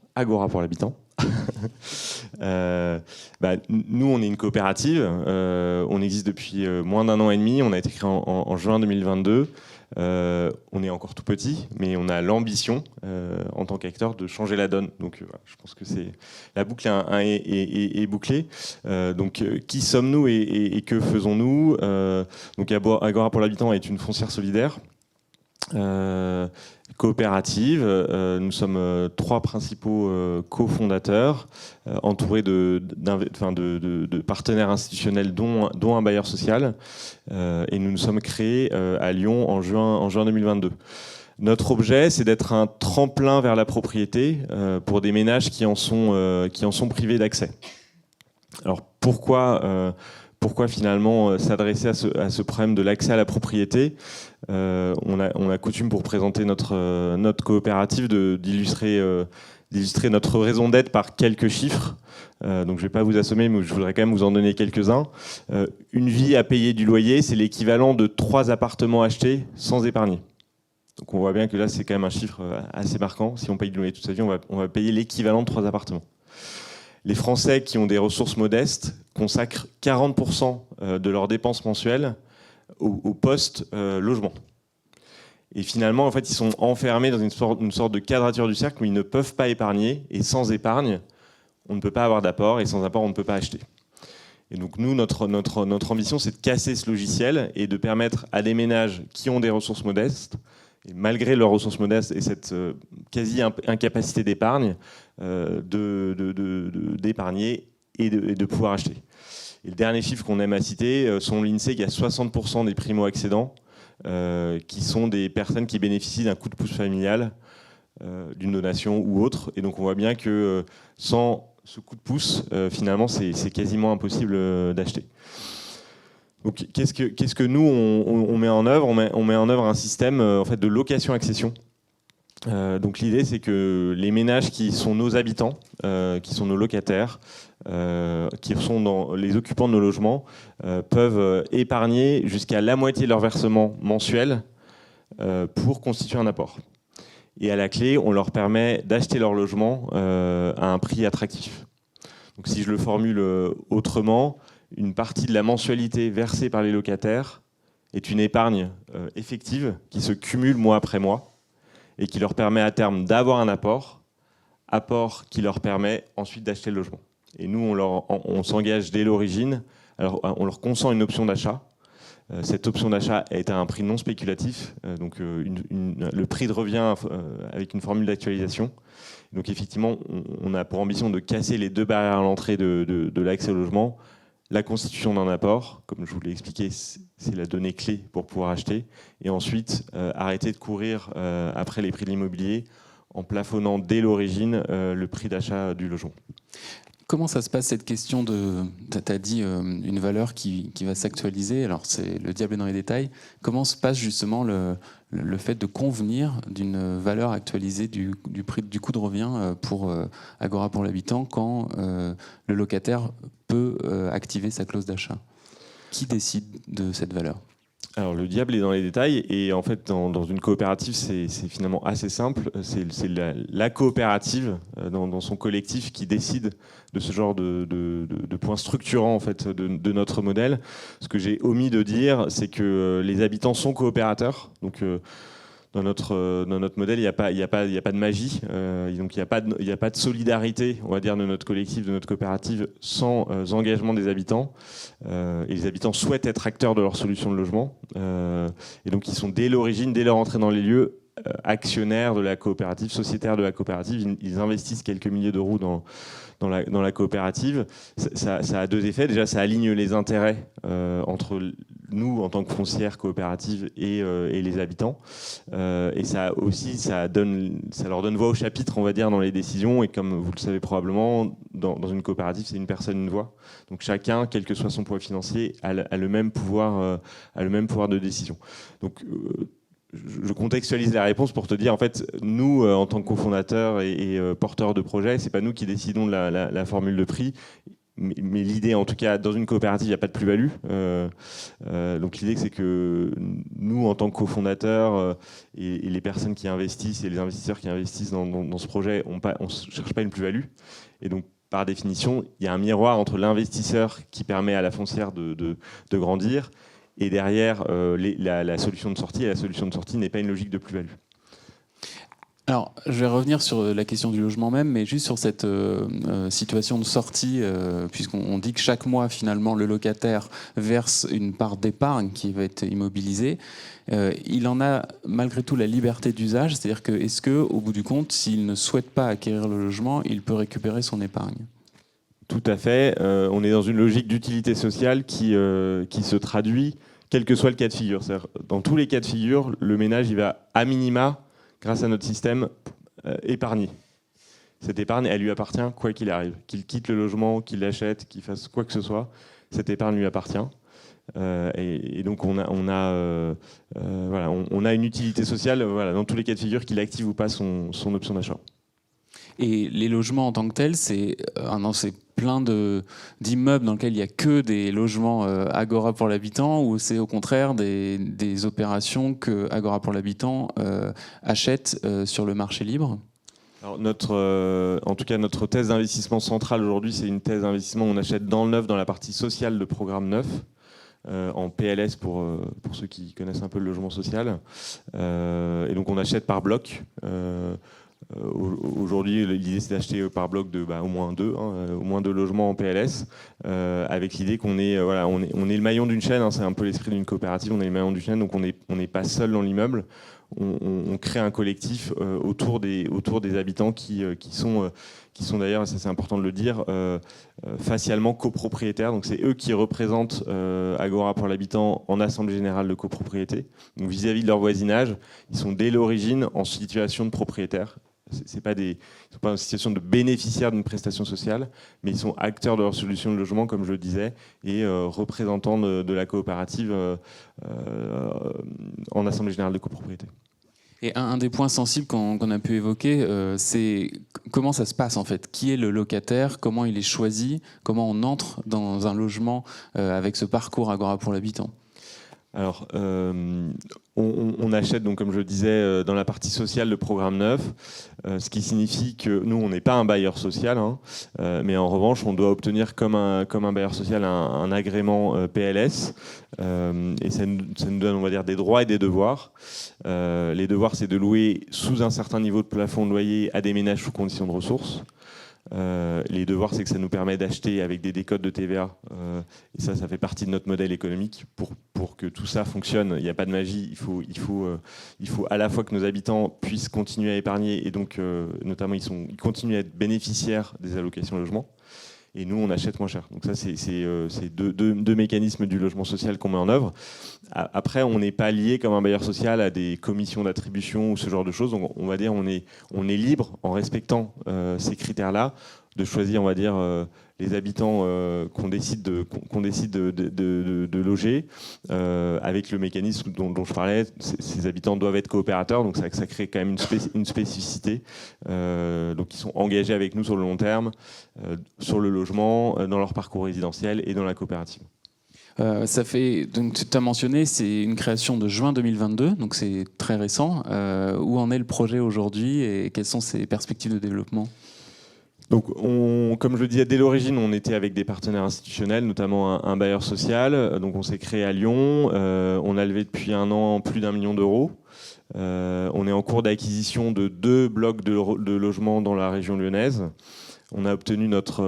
nous on est une coopérative, on existe depuis moins d'1 an et demi, on a été créé en juin 2022. On est encore tout petit, mais on a l'ambition, en tant qu'acteur, de changer la donne. Donc, je pense que la boucle est bouclée. Donc, qui sommes-nous et que faisons-nous ? Donc, Agora pour l'habitant est une foncière solidaire. Coopérative, nous sommes 3 principaux cofondateurs, entourés de partenaires institutionnels dont un bailleur social, et nous nous sommes créés à Lyon en juin 2022. Notre objet, c'est d'être un tremplin vers la propriété pour des ménages qui en sont privés d'accès. Alors pourquoi finalement s'adresser à ce problème de l'accès à la propriété ? On a coutume pour présenter notre coopérative d'illustrer d'illustrer notre raison d'être par quelques chiffres. Donc je ne vais pas vous assommer, mais je voudrais quand même vous en donner quelques-uns. Une vie à payer du loyer, c'est l'équivalent de 3 appartements achetés sans épargner. Donc on voit bien que là, c'est quand même un chiffre assez marquant. Si on paye du loyer toute sa vie, on va payer l'équivalent de 3 appartements. Les Français qui ont des ressources modestes consacrent 40% de leurs dépenses mensuelles au poste logement. Et finalement, en fait, ils sont enfermés dans une sorte de quadrature du cercle où ils ne peuvent pas épargner. Et sans épargne, on ne peut pas avoir d'apport. Et sans apport, on ne peut pas acheter. Et donc nous, notre ambition, c'est de casser ce logiciel et de permettre à des ménages qui ont des ressources modestes, et malgré leurs ressources modestes et cette quasi-incapacité d'épargne, d'épargner et de pouvoir acheter. Et le dernier chiffre qu'on aime à citer, selon l'INSEE, il y a 60% des primo-accédants qui sont des personnes qui bénéficient d'un coup de pouce familial, d'une donation ou autre. Et donc on voit bien que sans ce coup de pouce, finalement, c'est quasiment impossible d'acheter. Donc, qu'est-ce que nous, on met en œuvre ? On met en œuvre un système en fait, de location-accession. Donc l'idée, c'est que les ménages qui sont nos habitants, qui sont nos locataires, qui sont les occupants de nos logements, peuvent épargner jusqu'à la moitié de leur versement mensuel pour constituer un apport. Et à la clé, on leur permet d'acheter leur logement à un prix attractif. Donc si je le formule autrement, une partie de la mensualité versée par les locataires est une épargne effective qui se cumule mois après mois et qui leur permet à terme d'avoir un apport qui leur permet ensuite d'acheter le logement. Et nous, on s'engage dès l'origine. Alors, on leur consent une option d'achat. Cette option d'achat est à un prix non spéculatif, donc le prix de revient avec une formule d'actualisation. Donc effectivement, on a pour ambition de casser les 2 barrières à l'entrée de l'accès au logement. La constitution d'un apport, comme je vous l'ai expliqué, c'est la donnée clé pour pouvoir acheter. Et ensuite, arrêter de courir après les prix de l'immobilier en plafonnant dès l'origine le prix d'achat du logement. Comment ça se passe cette question de, tu as dit une valeur qui va s'actualiser, alors c'est le diable est dans les détails. Comment se passe justement le fait de convenir d'une valeur actualisée du prix du coût de revient pour Agora pour l'habitant quand le locataire peut activer sa clause d'achat? Qui décide de cette valeur? Alors le diable est dans les détails et en fait dans une coopérative c'est finalement assez simple, c'est la coopérative dans son collectif qui décide de ce genre de points structurants en fait de notre modèle. Ce que j'ai omis de dire, c'est que les habitants sont coopérateurs, donc dans notre modèle, il n'y a pas de magie, donc il n'y a pas de solidarité, on va dire, de notre collectif, de notre coopérative, sans engagement des habitants. Et les habitants souhaitent être acteurs de leur solution de logement. Et donc ils sont dès l'origine, dès leur entrée dans les lieux, actionnaires de la coopérative, sociétaires de la coopérative. Ils investissent quelques milliers d'euros dans la coopérative. Ça a 2 effets. Déjà, ça aligne les intérêts entre nous, en tant que foncière coopérative, et les habitants. Et ça leur donne voix au chapitre, on va dire, dans les décisions. Et comme vous le savez probablement, dans une coopérative, c'est une personne, une voix. Donc chacun, quel que soit son poids financier, a le même pouvoir de décision. Donc je contextualise la réponse pour te dire, en fait, nous, en tant que cofondateurs et porteurs de projets, c'est pas nous qui décidons de la formule de prix. Mais l'idée, en tout cas, dans une coopérative, il n'y a pas de plus-value. Donc l'idée, c'est que nous, en tant que cofondateurs et les personnes qui investissent et les investisseurs qui investissent dans ce projet, on ne cherche pas une plus-value. Et donc, par définition, il y a un miroir entre l'investisseur qui permet à la foncière de grandir et derrière la solution de sortie. Et la solution de sortie n'est pas une logique de plus-value. Alors, je vais revenir sur la question du logement même, mais juste sur cette situation de sortie, puisqu'on dit que chaque mois, finalement, le locataire verse une part d'épargne qui va être immobilisée. Il en a malgré tout la liberté d'usage, c'est-à-dire que, est-ce qu'au bout du compte, s'il ne souhaite pas acquérir le logement, il peut récupérer son épargne ? Tout à fait. On est dans une logique d'utilité sociale qui se traduit, quel que soit le cas de figure. C'est-à-dire, dans tous les cas de figure, le ménage, il va à minima, grâce à notre système, épargner. Cette épargne, elle lui appartient quoi qu'il arrive. Qu'il quitte le logement, qu'il l'achète, qu'il fasse quoi que ce soit, cette épargne lui appartient. Et donc on a une utilité sociale dans tous les cas de figure, qu'il active ou pas son option d'achat. Et les logements en tant que tels, c'est plein d'immeubles dans lesquels il n'y a que des logements Agora pour l'habitant, ou c'est au contraire des opérations que Agora pour l'habitant achète sur le marché libre? Alors en tout cas, notre thèse d'investissement centrale aujourd'hui, c'est une thèse d'investissement où on achète dans le neuf, dans la partie sociale de programme neuf, en PLS pour ceux qui connaissent un peu le logement social. Et donc on achète par bloc. Aujourd'hui, l'idée c'est d'acheter par bloc au moins deux logements en PLS, avec l'idée qu'on est, on est le maillon d'une chaîne, c'est un peu l'esprit d'une coopérative, on est le maillon d'une chaîne, donc on n'est pas seul dans l'immeuble. On crée un collectif autour des habitants qui sont d'ailleurs, ça c'est important de le dire, facialement copropriétaires. Donc c'est eux qui représentent Agora pour l'habitant en assemblée générale de copropriété. Donc vis-à-vis de leur voisinage, ils sont dès l'origine en situation de propriétaire. Ils ne sont pas en situation de bénéficiaire d'une prestation sociale, mais ils sont acteurs de leur solution de logement, comme je le disais, et représentants de la coopérative en assemblée générale de copropriété. Et un des points sensibles qu'on a pu évoquer, c'est comment ça se passe en fait. Qui est le locataire? Comment il est choisi? Comment on entre dans un logement avec ce parcours Agora pour l'habitant? Alors, on achète, donc, comme je le disais, dans la partie sociale le programme neuf, ce qui signifie que nous, on n'est pas un bailleur social, mais en revanche, on doit obtenir comme un bailleur social un agrément PLS, et ça nous donne, on va dire, des droits et des devoirs. Les devoirs, c'est de louer sous un certain niveau de plafond de loyer à des ménages sous conditions de ressources. Les devoirs, c'est que ça nous permet d'acheter avec des décotes de TVA, et ça fait partie de notre modèle économique. Pour que tout ça fonctionne, il n'y a pas de magie, il faut à la fois que nos habitants puissent continuer à épargner, et donc notamment ils continuent à être bénéficiaires des allocations logement, et nous on achète moins cher. Donc ça c'est deux mécanismes du logement social qu'on met en œuvre. Après, on n'est pas lié comme un bailleur social à des commissions d'attribution ou ce genre de choses. Donc on va dire on est libre, en respectant ces critères-là, de choisir, on va dire, les habitants qu'on décide de loger, avec le mécanisme dont je parlais. Ces habitants doivent être coopérateurs, donc ça crée quand même une spécificité. Donc ils sont engagés avec nous sur le long terme, sur le logement, dans leur parcours résidentiel et dans la coopérative. Donc tu as mentionné, c'est une création de juin 2022, donc c'est très récent. Où en est le projet aujourd'hui et quelles sont ses perspectives de développement? Donc, comme je le disais, dès l'origine, on était avec des partenaires institutionnels, notamment un bailleur social. Donc, on s'est créé à Lyon. On a levé depuis un an plus d'1 million d'euros. On est en cours d'acquisition de 2 blocs de logements dans la région lyonnaise. On a obtenu notre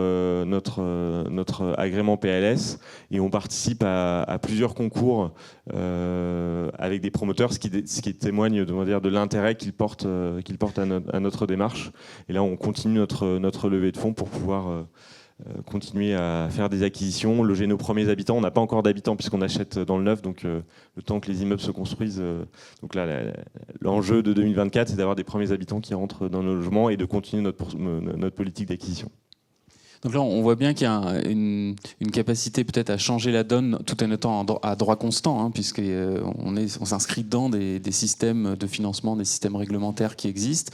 agrément PLS et on participe à plusieurs concours avec des promoteurs, ce qui témoigne de l'intérêt qu'ils portent à notre démarche. Et là, on continue notre levée de fonds pour pouvoir continuer à faire des acquisitions, loger nos premiers habitants. On n'a pas encore d'habitants puisqu'on achète dans le neuf, donc le temps que les immeubles se construisent. Donc là, l'enjeu de 2024, c'est d'avoir des premiers habitants qui rentrent dans nos logements et de continuer notre politique d'acquisition. Donc là, on voit bien qu'il y a une capacité peut-être à changer la donne tout en étant à droit constant, puisqu'on s'inscrit dans des systèmes de financement, des systèmes réglementaires qui existent.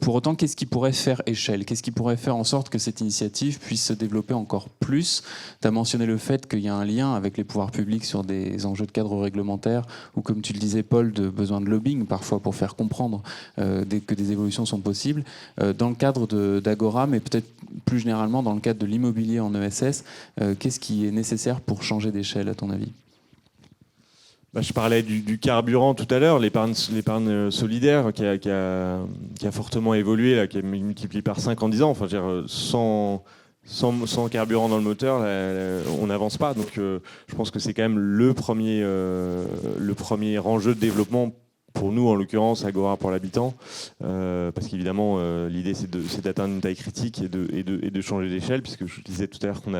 Pour autant, qu'est-ce qui pourrait faire échelle? Qu'est-ce qui pourrait faire en sorte que cette initiative puisse se développer encore plus? Tu as mentionné le fait qu'il y a un lien avec les pouvoirs publics sur des enjeux de cadre réglementaire, ou comme tu le disais, Paul, de besoin de lobbying parfois pour faire comprendre que des évolutions sont possibles. Dans le cadre d'Agora, mais peut-être plus généralement dans le cadre de l'immobilier en ESS, qu'est-ce qui est nécessaire pour changer d'échelle, à ton avis? Je parlais du carburant tout à l'heure, l'épargne solidaire qui a fortement évolué, là, qui a multiplié par 5 en 10 ans. Enfin, sans carburant dans le moteur, on n'avance pas. Donc je pense que c'est quand même le premier enjeu de développement pour nous, en l'occurrence, Agora pour l'habitant, parce qu'évidemment, l'idée c'est d'atteindre une taille critique et de changer d'échelle, puisque je disais tout à l'heure qu'on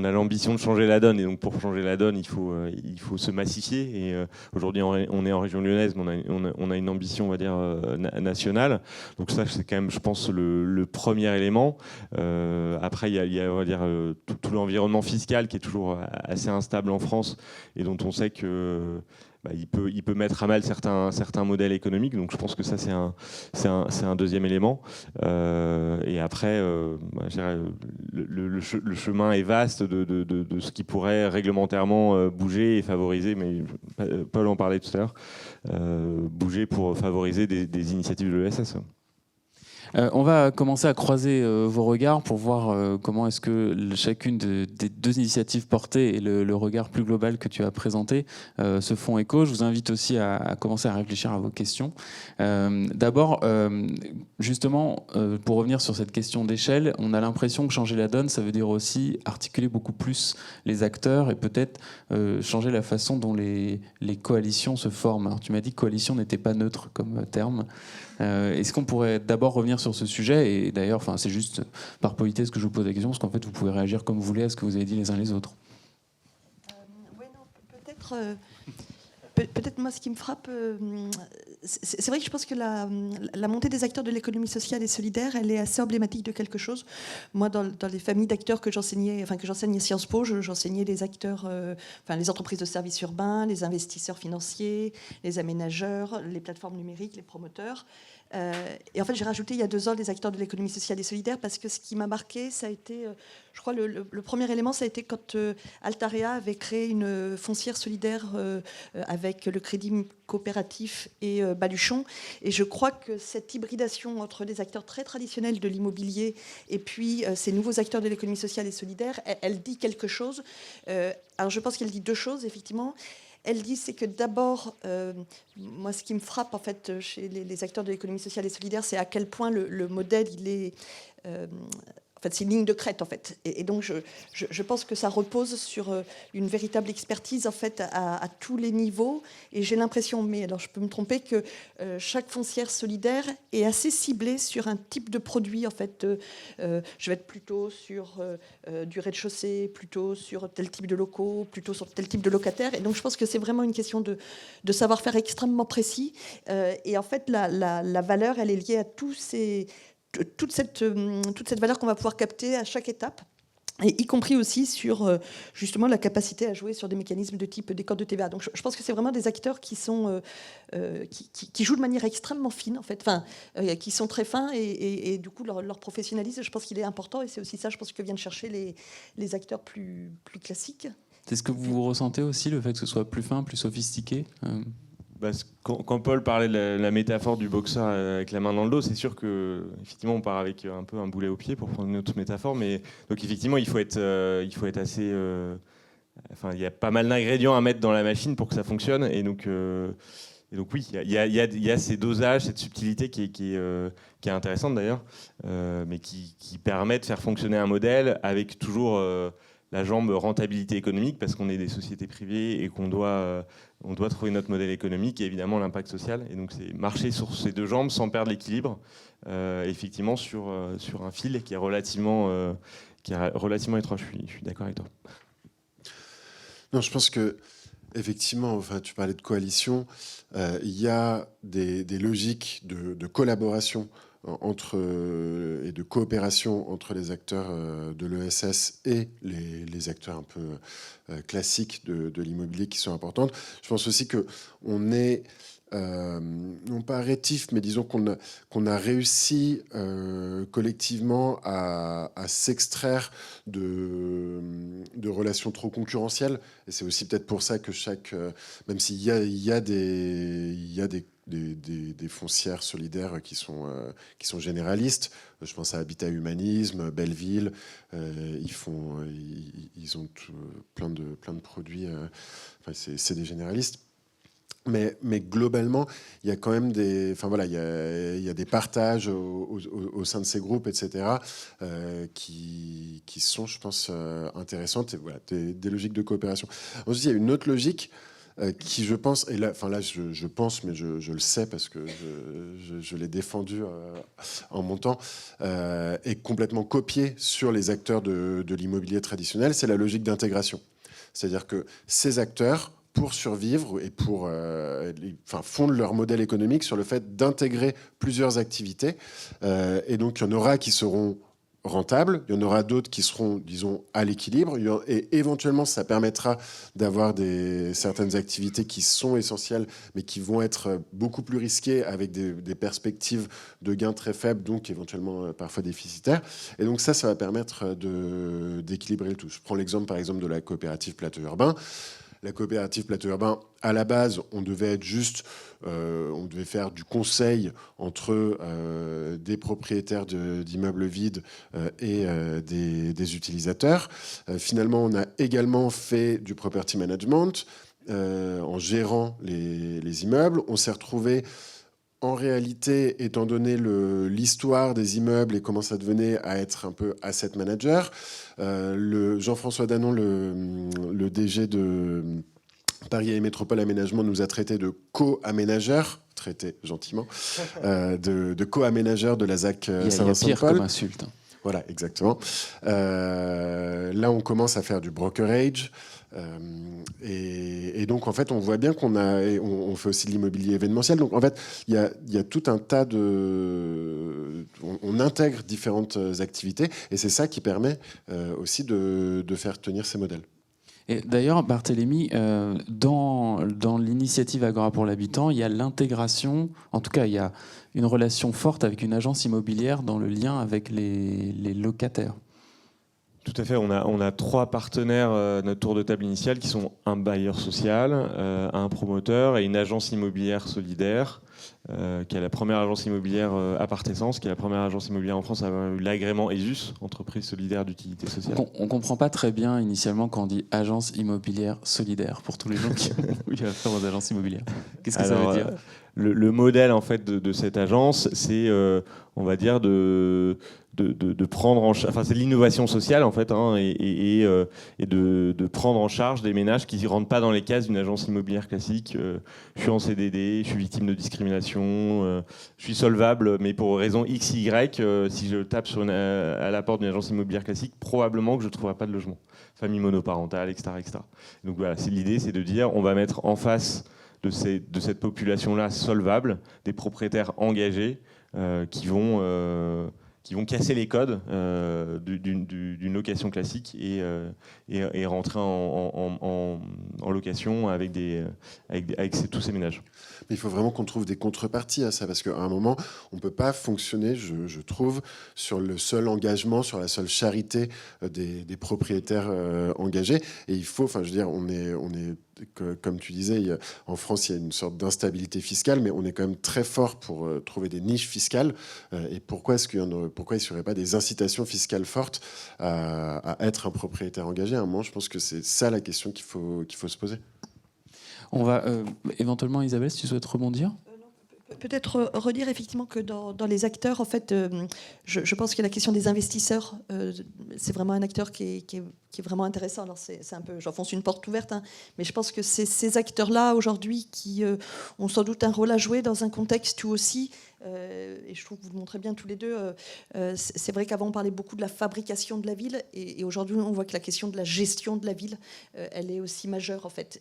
a l'ambition de changer la donne, et donc pour changer la donne, il faut se massifier. Et aujourd'hui, on est en région lyonnaise, mais on a une ambition, on va dire, nationale. Donc ça, c'est quand même, je pense, le premier élément. Après, il y a, on va dire, tout l'environnement fiscal qui est toujours assez instable en France, et dont on sait que il peut mettre à mal certains modèles économiques. Donc je pense que ça, c'est un deuxième élément. Et après, je dirais, le chemin est vaste de ce qui pourrait réglementairement bouger et favoriser, mais Paul en parlait tout à l'heure, bouger pour favoriser des initiatives de l'ESS. On va commencer à croiser vos regards pour voir comment est-ce que chacune des deux initiatives portées et le regard plus global que tu as présenté se font écho. Je vous invite aussi à commencer à réfléchir à vos questions. D'abord, justement, pour revenir sur cette question d'échelle, on a l'impression que changer la donne, ça veut dire aussi articuler beaucoup plus les acteurs et peut-être changer la façon dont les coalitions se forment. Alors, tu m'as dit que coalition n'était pas neutre comme terme. Est-ce qu'on pourrait d'abord revenir sur ce sujet? Et d'ailleurs, c'est juste par politesse que je vous pose la question, parce qu'en fait, vous pouvez réagir comme vous voulez à ce que vous avez dit les uns les autres. Oui, non, peut-être moi, ce qui me frappe, c'est vrai que je pense que la montée des acteurs de l'économie sociale et solidaire, elle est assez emblématique de quelque chose. Moi, dans les familles d'acteurs que j'enseignais à Sciences Po, j'enseignais les acteurs, les entreprises de services urbains, les investisseurs financiers, les aménageurs, les plateformes numériques, les promoteurs. Et en fait, j'ai rajouté il y a 2 ans les acteurs de l'économie sociale et solidaire parce que ce qui m'a marqué, ça a été, je crois, le premier élément, ça a été quand Altarea avait créé une foncière solidaire avec le Crédit Coopératif et Baluchon. Et je crois que cette hybridation entre des acteurs très traditionnels de l'immobilier et puis ces nouveaux acteurs de l'économie sociale et solidaire, elle dit quelque chose. Alors, je pense qu'elle dit 2 choses, effectivement. Elle dit, c'est que d'abord, moi, ce qui me frappe en fait chez les acteurs de l'économie sociale et solidaire, c'est à quel point le modèle, il est, en fait, c'est une ligne de crête en fait. Et donc, je pense que ça repose sur une véritable expertise en fait à tous les niveaux. Et j'ai l'impression, mais alors je peux me tromper, que chaque foncière solidaire est assez ciblée sur un type de produit en fait. Je vais être plutôt sur du rez-de-chaussée, plutôt sur tel type de locaux, plutôt sur tel type de locataire. Et donc, je pense que c'est vraiment une question de savoir-faire extrêmement précis. Et en fait, la valeur, elle est liée à toute cette valeur qu'on va pouvoir capter à chaque étape, et y compris aussi sur justement la capacité à jouer sur des mécanismes de type décompte de TVA. Donc je pense que c'est vraiment des acteurs qui sont qui jouent de manière extrêmement fine en fait, qui sont très fins et du coup leur professionnalisme, je pense qu'il est important, et c'est aussi ça, je pense, que viennent chercher les acteurs plus classiques. C'est ce que vous ressentez aussi, le fait que ce soit plus fin, plus sophistiqué Quand Paul parlait de la métaphore du boxeur avec la main dans le dos, c'est sûr que effectivement on part avec un peu un boulet au pied, pour prendre une autre métaphore, mais donc effectivement il faut être assez il y a pas mal d'ingrédients à mettre dans la machine pour que ça fonctionne, et donc oui, il y a ces dosages, cette subtilité qui est intéressante d'ailleurs, mais qui permet de faire fonctionner un modèle avec toujours la jambe rentabilité économique, parce qu'on est des sociétés privées et qu'on doit trouver notre modèle économique et évidemment l'impact social. Et donc c'est marcher sur ces 2 jambes sans perdre l'équilibre, effectivement sur un fil qui est relativement étroit. Je suis d'accord avec toi. Non, je pense que effectivement, tu parlais de coalition, il y a des logiques de collaboration et de coopération entre les acteurs de l'ESS et les acteurs un peu classiques de l'immobilier qui sont importantes. Je pense aussi qu'on est, non pas rétif, mais disons qu'on a réussi collectivement à s'extraire de relations trop concurrentielles. Et c'est aussi peut-être pour ça que même s'il y a des foncières solidaires qui sont généralistes. Je pense à Habitat Humanisme, Belleville. Ils ont plein de produits. C'est des généralistes. Mais globalement, il y a quand même il y a des partages au sein de ces groupes, etc., qui sont, je pense, intéressantes. Et voilà, des logiques de coopération. Ensuite, il y a une autre logique qui, je pense, et là, je pense, mais je le sais parce que je l'ai défendu en mon temps, est complètement copiée sur les acteurs de l'immobilier traditionnel. C'est la logique d'intégration. C'est-à-dire que ces acteurs, pour survivre et pour fondent leur modèle économique sur le fait d'intégrer plusieurs activités. Et donc, il y en aura qui seront rentables, il y en aura d'autres qui seront, disons, à l'équilibre, et éventuellement, ça permettra d'avoir certaines activités qui sont essentielles, mais qui vont être beaucoup plus risquées, avec des perspectives de gains très faibles, donc éventuellement parfois déficitaires. Et donc ça va permettre d'équilibrer le tout. Je prends l'exemple, par exemple, de la coopérative Plateau Urbain. La coopérative Plateau Urbain, à la base, on devait faire du conseil entre des propriétaires d'immeubles vides et des utilisateurs. Finalement, on a également fait du property management en gérant les immeubles. On s'est retrouvé, en réalité, étant donné l'histoire des immeubles et comment ça devenait, à être un peu asset manager. Jean-François Danon, le DG de Paris et Métropole Aménagement, nous a traités de co-aménageurs, traité gentiment, de co-aménageurs de la ZAC Saint-Vincent-de-Paul. Il y a pire comme insulte. Voilà, exactement. Là, on commence à faire du brokerage. Et donc, en fait, on voit bien on fait aussi de l'immobilier événementiel. Donc, en fait, il y a tout un tas on intègre différentes activités, et c'est ça qui permet aussi de faire tenir ces modèles. Et d'ailleurs, Barthélémy, dans l'initiative Agora pour l'habitant, il y a l'intégration, en tout cas, il y a une relation forte avec une agence immobilière dans le lien avec les locataires. Tout à fait, on a 3 partenaires, notre tour de table initial, qui sont un bailleur social, un promoteur et une agence immobilière solidaire, qui est la première agence immobilière Apartessence, qui est la première agence immobilière en France à avoir eu l'agrément ESUS, entreprise solidaire d'utilité sociale. On ne comprend pas très bien initialement quand on dit agence immobilière solidaire, pour tous les gens qui ont eu affaire aux agences immobilières. Qu'est-ce que ça veut dire ? Le modèle en fait de cette agence, c'est on va dire de prendre en charge, enfin c'est de l'innovation sociale en fait, hein, et de prendre en charge des ménages qui ne rentrent pas dans les cases d'une agence immobilière classique. Je suis en CDD, je suis victime de discrimination, je suis solvable, mais pour raison X, Y, si je tape à la porte d'une agence immobilière classique, probablement que je ne trouverai pas de logement. Famille monoparentale, etc., etc. Donc voilà, l'idée, c'est de dire, on va mettre en face de cette population-là solvable des propriétaires engagés qui vont casser les codes d'une location classique et rentrer en location avec tous ces ménages. Mais il faut vraiment qu'on trouve des contreparties à ça, parce qu'à un moment, on ne peut pas fonctionner, je trouve, sur le seul engagement, sur la seule charité des propriétaires engagés. Et il faut, enfin, je veux dire, on est comme tu disais, en France, il y a une sorte d'instabilité fiscale, mais on est quand même très fort pour trouver des niches fiscales. Et pourquoi il ne serait pas des incitations fiscales fortes à être un propriétaire engagé? À un moment, je pense que c'est ça la question qu'il faut se poser. On va éventuellement, Isabelle, si tu souhaites rebondir. Peut-être redire effectivement que dans les acteurs, en fait, je pense que la question des investisseurs, c'est vraiment un acteur qui est vraiment intéressant. Alors c'est un peu, j'enfonce une porte ouverte, hein, mais je pense que c'est ces acteurs-là aujourd'hui qui ont sans doute un rôle à jouer dans un contexte où aussi, et je trouve que vous le montrez bien tous les deux, c'est vrai qu'avant on parlait beaucoup de la fabrication de la ville, et aujourd'hui on voit que la question de la gestion de la ville, elle est aussi majeure en fait.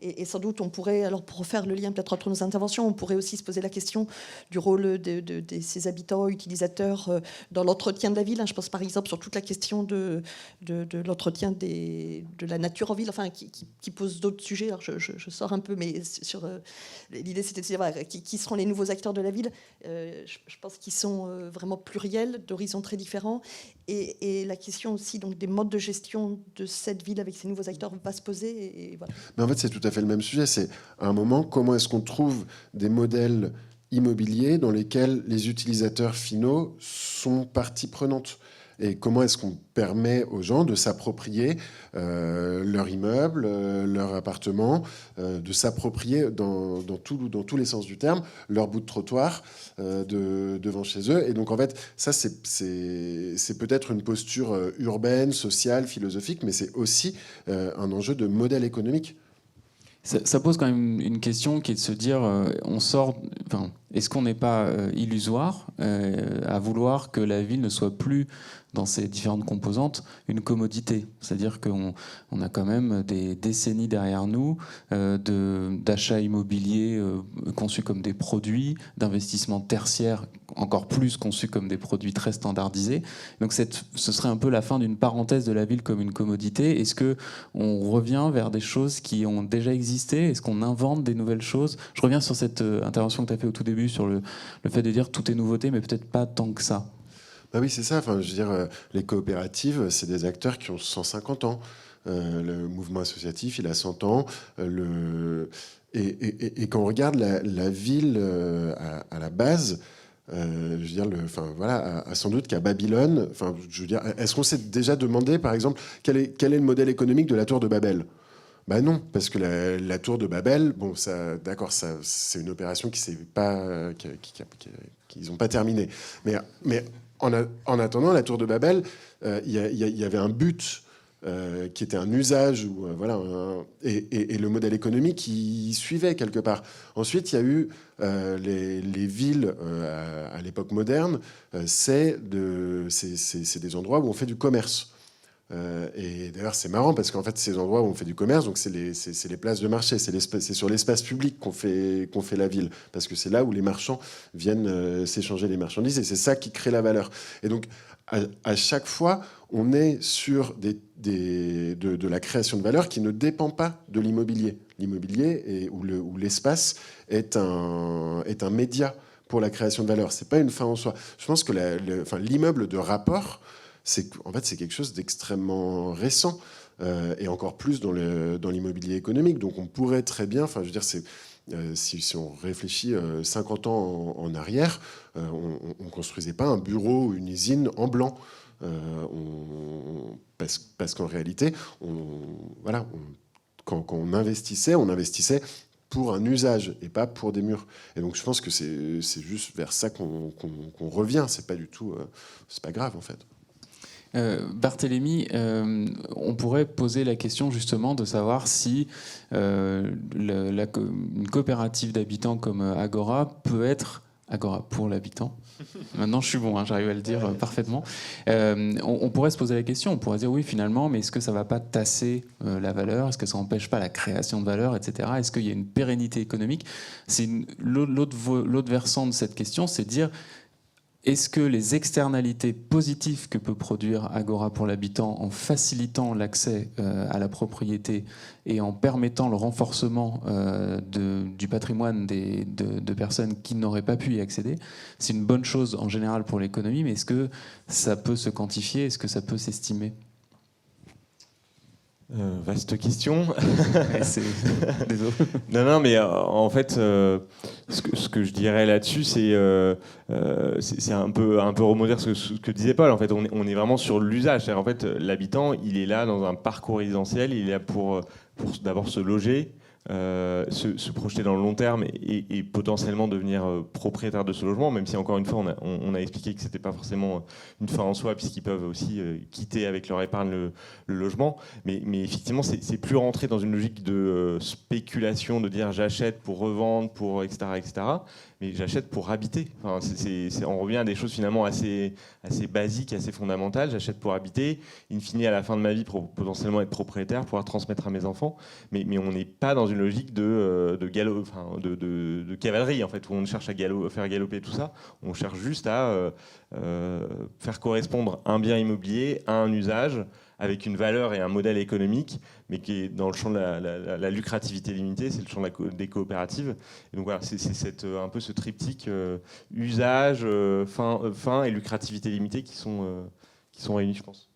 Et sans doute on pourrait, alors pour faire le lien peut-être entre nos interventions, on pourrait aussi se poser la question du rôle de ces habitants, utilisateurs dans l'entretien de la ville. Je pense par exemple sur toute la question de l'entretien de la nature en ville, enfin qui pose d'autres sujets. Alors je sors un peu, mais sur l'idée c'était de dire voilà, qui seront les nouveaux acteurs de la ville. Je pense qu'ils sont vraiment pluriels, d'horizons très différents, et la question aussi donc des modes de gestion de cette ville avec ces nouveaux acteurs va se poser. Et voilà. Mais en fait, c'est tout à fait le même sujet. C'est à un moment, comment est-ce qu'on trouve des modèles immobiliers dans lesquels les utilisateurs finaux sont partie prenante? Et comment est-ce qu'on permet aux gens de s'approprier leur immeuble, leur appartement, de s'approprier dans tous les sens du terme leur bout de trottoir devant chez eux. Et donc en fait, ça c'est peut-être une posture urbaine, sociale, philosophique, mais c'est aussi un enjeu de modèle économique. Ça pose quand même une question qui est de se dire, est-ce qu'on n'est pas illusoire à vouloir que la ville ne soit plus, dans ses différentes composantes, une commodité? C'est-à-dire qu'on a quand même des décennies derrière nous d'achats immobiliers conçus comme des produits, d'investissements tertiaires encore plus conçus comme des produits très standardisés. Donc ce serait un peu la fin d'une parenthèse de la ville comme une commodité. Est-ce qu'on revient vers des choses qui ont déjà existé? Est-ce qu'on invente des nouvelles choses? Je reviens sur cette intervention que tu as fait au tout début sur le fait de dire tout est nouveauté, mais peut-être pas tant que ça. Bah oui, c'est ça. Enfin, je veux dire, les coopératives, c'est des acteurs qui ont 150 ans. Le mouvement associatif, il a 100 ans. Et quand on regarde la ville à la base, je veux dire, sans doute qu'à Babylone, enfin, je veux dire, est-ce qu'on s'est déjà demandé, par exemple, quel est le modèle économique de la tour de Babel? Ben non, parce que la tour de Babel, bon, ça, d'accord, ça, c'est une opération qui s'est pas, qu'ils n'ont pas terminée. Mais en attendant, la tour de Babel, il y avait un but. Qui était un usage et le modèle économique qui suivait quelque part. Ensuite, il y a eu les villes à l'époque moderne, c'est des endroits où on fait du commerce. Et d'ailleurs, c'est marrant parce qu'en fait, ces endroits où on fait du commerce, donc c'est les places de marché, c'est sur l'espace public qu'on fait la ville, parce que c'est là où les marchands viennent s'échanger les marchandises, et c'est ça qui crée la valeur. Et donc, à chaque fois, on est sur de la création de valeur qui ne dépend pas de l'immobilier. L'immobilier, où l'espace est un média pour la création de valeur. C'est pas une fin en soi. Je pense que l'immeuble de rapport, c'est quelque chose d'extrêmement récent, et encore plus dans l'immobilier économique. Donc on pourrait très bien, enfin je veux dire, si on réfléchit 50 ans en arrière, on ne construisait pas un bureau ou une usine en blanc. Parce qu'en réalité, quand on investissait pour un usage et pas pour des murs. Et donc je pense que c'est juste vers ça qu'on revient. C'est pas du tout, c'est pas grave en fait. Barthélémy, on pourrait poser la question justement de savoir si une coopérative d'habitants comme Agora peut être Agora pour l'habitant. Maintenant, je suis bon, hein, j'arrive à le dire parfaitement. On pourrait se poser la question, on pourrait dire oui, finalement, mais est-ce que ça ne va pas tasser la valeur? Est-ce que ça n'empêche pas la création de valeur, etc. Est-ce qu'il y a une pérennité économique? L'autre versant de cette question, c'est de dire est-ce que les externalités positives que peut produire Agora pour l'habitant en facilitant l'accès à la propriété et en permettant le renforcement du patrimoine de personnes qui n'auraient pas pu y accéder, c'est une bonne chose en général pour l'économie, mais est-ce que ça peut se quantifier? Est-ce que ça peut s'estimer? Vaste question. Désolé. Non, mais en fait, ce que je dirais là-dessus, c'est un peu rebondir ce que disait Paul. En fait, on est vraiment sur l'usage. En fait, l'habitant, il est là dans un parcours résidentiel. Il est là pour d'abord se loger, se projeter dans le long terme et potentiellement devenir propriétaire de ce logement, même si encore une fois on a expliqué que c'était pas forcément une fin en soi, puisqu'ils peuvent aussi quitter avec leur épargne le logement, mais effectivement c'est plus rentrer dans une logique de spéculation, de dire j'achète pour revendre, pour etc., mais j'achète pour habiter. Enfin, on revient à des choses finalement assez basiques, assez fondamentales. J'achète pour habiter, in fine à la fin de ma vie pour potentiellement être propriétaire, pouvoir transmettre à mes enfants, mais on n'est pas dans une logique de cavalerie en fait, où on cherche à faire galoper tout ça. On cherche juste à faire correspondre un bien immobilier à un usage avec une valeur et un modèle économique, mais qui est dans le champ de la lucrativité limitée, c'est le champ des coopératives. Et donc voilà, c'est un peu ce triptyque usage, fin et lucrativité limitée qui sont réunis, je pense.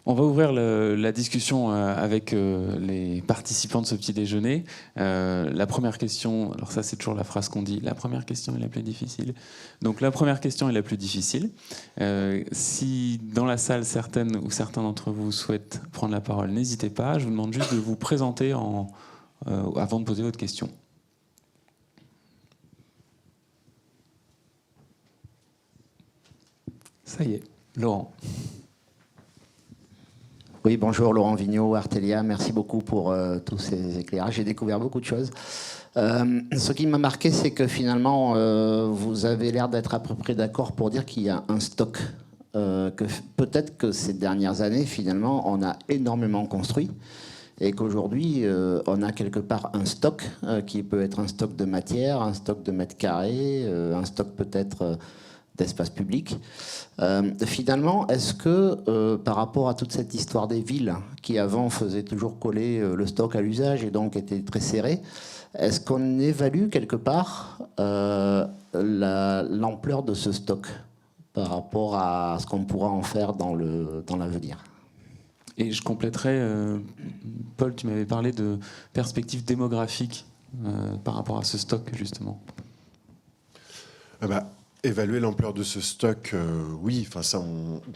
On va ouvrir la discussion avec les participants de ce petit déjeuner. La première question, alors ça c'est toujours la phrase qu'on dit, la première question est la plus difficile. Donc la première question est la plus difficile. Si dans la salle certaines ou certains d'entre vous souhaitent prendre la parole, n'hésitez pas. Je vous demande juste de vous présenter avant de poser votre question. Ça y est, Laurent. Oui, bonjour, Laurent Vigneault, Artelia. Merci beaucoup pour tous ces éclairages. J'ai découvert beaucoup de choses. Ce qui m'a marqué, c'est que finalement, vous avez l'air d'être à peu près d'accord pour dire qu'il y a un stock. Que peut-être que ces dernières années, finalement, on a énormément construit. et qu'aujourd'hui, on a quelque part un stock qui peut être un stock de matière, un stock de mètres carrés, un stock peut-être d'espace public. Finalement, est-ce que par rapport à toute cette histoire des villes qui avant faisaient toujours coller le stock à l'usage et donc étaient très serrés, est-ce qu'on évalue quelque part l'ampleur de ce stock par rapport à ce qu'on pourra en faire dans l'avenir? Et je compléterais, Paul, tu m'avais parlé de perspectives démographiques par rapport à ce stock, justement. Évaluer l'ampleur de ce stock, oui. Enfin, ça,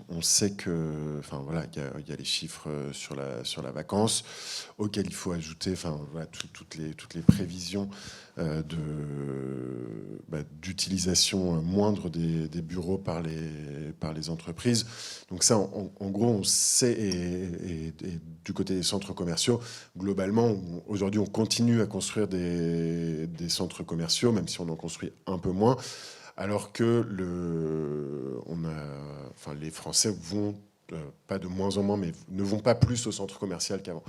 on sait que, enfin voilà, il y a les chiffres sur la vacance, auxquels il faut ajouter, enfin voilà, toutes les prévisions d'utilisation moindre des bureaux par les entreprises. Donc ça, en gros, on sait, et du côté des centres commerciaux, globalement, aujourd'hui, on continue à construire des centres commerciaux, même si on en construit un peu moins. Alors que les Français vont, pas de moins en moins, mais ne vont pas plus au centre commercial qu'avant.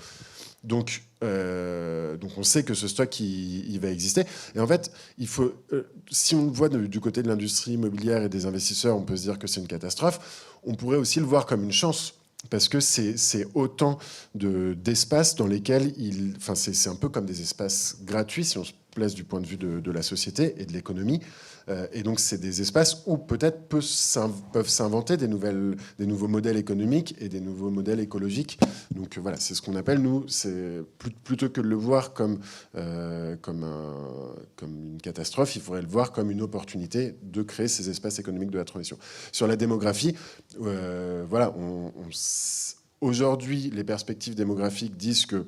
Donc on sait que ce stock, il va exister. Et en fait, il faut, si on le voit du côté de l'industrie immobilière et des investisseurs, on peut se dire que c'est une catastrophe. On pourrait aussi le voir comme une chance. Parce que c'est autant d'espaces dans lesquels c'est un peu comme des espaces gratuits, si on se place du point de vue de la société et de l'économie. Et donc, c'est des espaces où peut-être peuvent s'inventer des nouveaux modèles économiques et des nouveaux modèles écologiques. Donc voilà, c'est ce qu'on appelle, nous, c'est plutôt que de le voir comme une catastrophe, il faudrait le voir comme une opportunité de créer ces espaces économiques de la transition. Sur la démographie, voilà, aujourd'hui, les perspectives démographiques disent que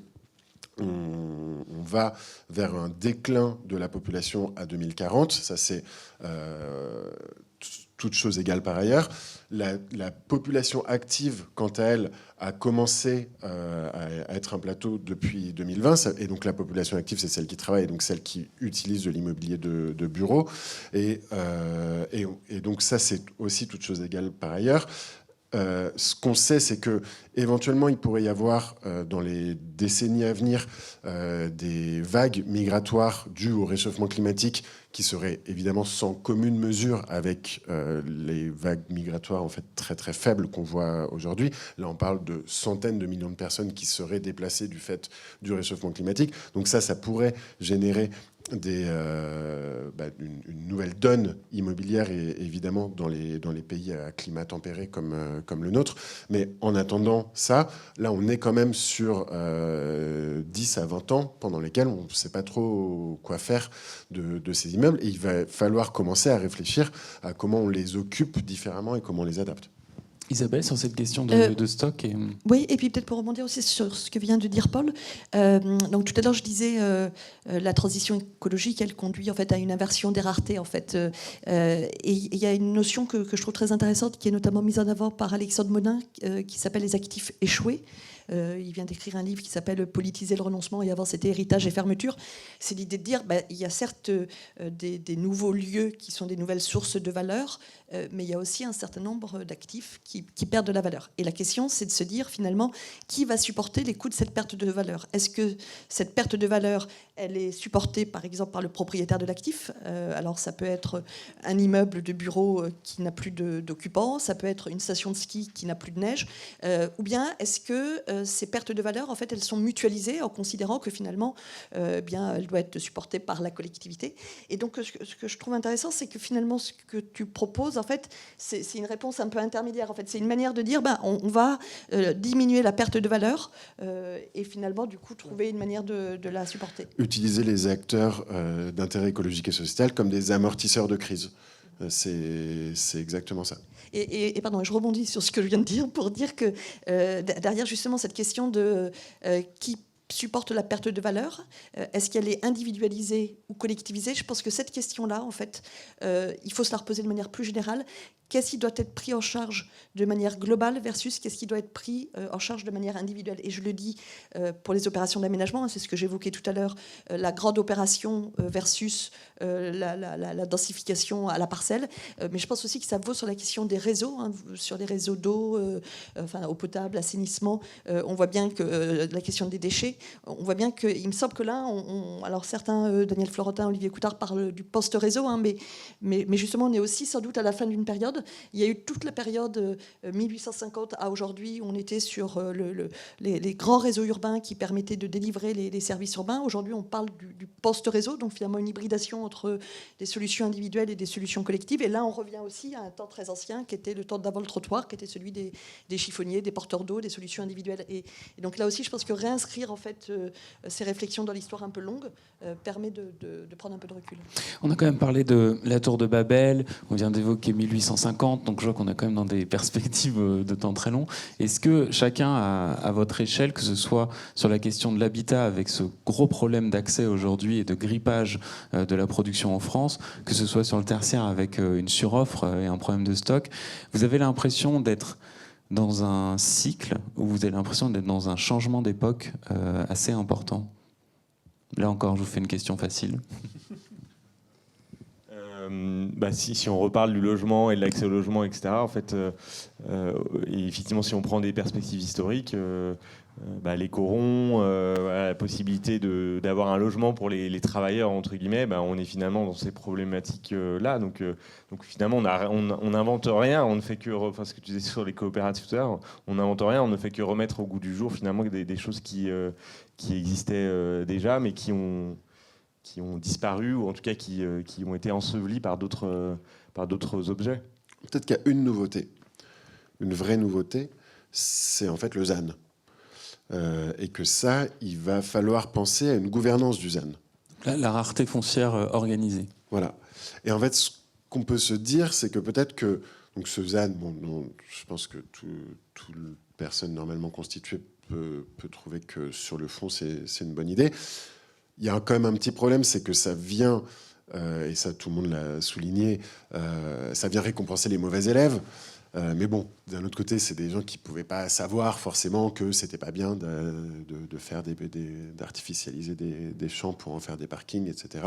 on va vers un déclin de la population à 2040. Ça, c'est toute chose égale par ailleurs. La population active, quant à elle, a commencé à être un plateau depuis 2020. Et donc, la population active, c'est celle qui travaille, donc celle qui utilise de l'immobilier de bureau. Et donc, ça, c'est aussi toute chose égale par ailleurs. Ce qu'on sait, c'est que éventuellement, il pourrait y avoir dans les décennies à venir des vagues migratoires dues au réchauffement climatique qui seraient évidemment sans commune mesure avec les vagues migratoires en fait très très faibles qu'on voit aujourd'hui. Là, on parle de centaines de millions de personnes qui seraient déplacées du fait du réchauffement climatique. Donc ça pourrait générer une nouvelle donne immobilière, et évidemment dans les pays à climat tempéré comme le nôtre. Mais en attendant ça, là on est quand même sur 10 à 20 ans pendant lesquels on ne sait pas trop quoi faire de ces immeubles, et il va falloir commencer à réfléchir à comment on les occupe différemment et comment on les adapte. Isabelle, sur cette question de stock Oui, et puis peut-être pour rebondir aussi sur ce que vient de dire Paul. Donc tout à l'heure, je disais la transition écologique, elle conduit en fait à une inversion des raretés en fait. Et il y a une notion que je trouve très intéressante, qui est notamment mise en avant par Alexandre Monin, qui s'appelle les actifs échoués. Il vient d'écrire un livre qui s'appelle Politiser le renoncement, et avant c'était Héritage et fermeture. C'est l'idée de dire il y a certes des nouveaux lieux qui sont des nouvelles sources de valeur, mais il y a aussi un certain nombre d'actifs qui perdent de la valeur. Et la question, c'est de se dire finalement qui va supporter les coûts de cette perte de valeur. Est-ce que cette perte de valeur, elle est supportée par exemple par le propriétaire de l'actif? Alors ça peut être un immeuble de bureau qui n'a plus d'occupants, ça peut être une station de ski qui n'a plus de neige, ou bien est-ce que ces pertes de valeur, en fait, elles sont mutualisées en considérant que finalement, elle doit être supportée par la collectivité. Et donc, ce que je trouve intéressant, c'est que finalement, ce que tu proposes, en fait, c'est une réponse un peu intermédiaire. En fait, c'est une manière de dire, on va diminuer la perte de valeur et finalement, du coup, trouver une manière de la supporter. Utiliser les acteurs d'intérêt écologique et sociétal comme des amortisseurs de crise. C'est exactement ça. Et pardon, je rebondis sur ce que je viens de dire pour dire que derrière justement cette question de qui supporte la perte de valeur, est-ce qu'elle est individualisée ou collectivisée? Je pense que cette question-là, en fait, il faut se la reposer de manière plus générale. qu'est-ce qui doit être pris en charge de manière globale versus qu'est-ce qui doit être pris en charge de manière individuelle. Et je le dis pour les opérations d'aménagement, c'est ce que j'évoquais tout à l'heure, la grande opération versus la densification à la parcelle. Mais je pense aussi que ça vaut sur la question des réseaux, sur les réseaux d'eau, eau potable, assainissement. On voit bien que la question des déchets, on voit bien qu'il me semble que là, alors certains, Daniel Florentin, Olivier Coutard, parlent du post-réseau, mais justement, on est aussi sans doute à la fin d'une période. Il y a eu toute la période 1850 à aujourd'hui, on était sur les grands réseaux urbains qui permettaient de délivrer les services urbains. Aujourd'hui, on parle du post-réseau, donc finalement une hybridation entre des solutions individuelles et des solutions collectives. Et là, on revient aussi à un temps très ancien qui était le temps d'avant le trottoir, qui était celui des chiffonniers, des porteurs d'eau, des solutions individuelles. Et donc là aussi, je pense que réinscrire en fait ces réflexions dans l'histoire un peu longue permet de prendre un peu de recul. On a quand même parlé de la tour de Babel, on vient d'évoquer 1850, donc je vois qu'on est quand même dans des perspectives de temps très longs. Est-ce que chacun, à votre échelle, que ce soit sur la question de l'habitat, avec ce gros problème d'accès aujourd'hui et de grippage de la production en France, que ce soit sur le tertiaire avec une suroffre et un problème de stock, vous avez l'impression d'être dans un cycle où vous avez l'impression d'être dans un changement d'époque assez important? Là encore, je vous fais une question facile. Si on reparle du logement et de l'accès au logement, etc., en fait, et effectivement, si on prend des perspectives historiques, les corons, la possibilité d'avoir un logement pour les travailleurs, entre guillemets, on est finalement dans ces problématiques-là. Donc finalement, on n'invente rien, on ne fait que, ce que tu disais sur les coopératives tout à l'heure, on n'invente rien, on ne fait que remettre au goût du jour finalement des choses qui existaient déjà, mais qui ont disparu, ou en tout cas qui ont été ensevelis par d'autres objets. Peut-être qu'il y a une nouveauté, une vraie nouveauté, c'est en fait le ZAN. Et que ça, il va falloir penser à une gouvernance du ZAN. La rareté foncière organisée. Voilà. Et en fait, ce qu'on peut se dire, c'est que peut-être que donc ce ZAN, je pense que toute personne normalement constituée peut trouver que sur le fond, c'est une bonne idée. Il y a quand même un petit problème, c'est que ça vient, et ça tout le monde l'a souligné, ça vient récompenser les mauvais élèves. Mais bon, d'un autre côté, c'est des gens qui ne pouvaient pas savoir forcément que c'était pas bien de faire d'artificialiser des champs pour en faire des parkings, etc.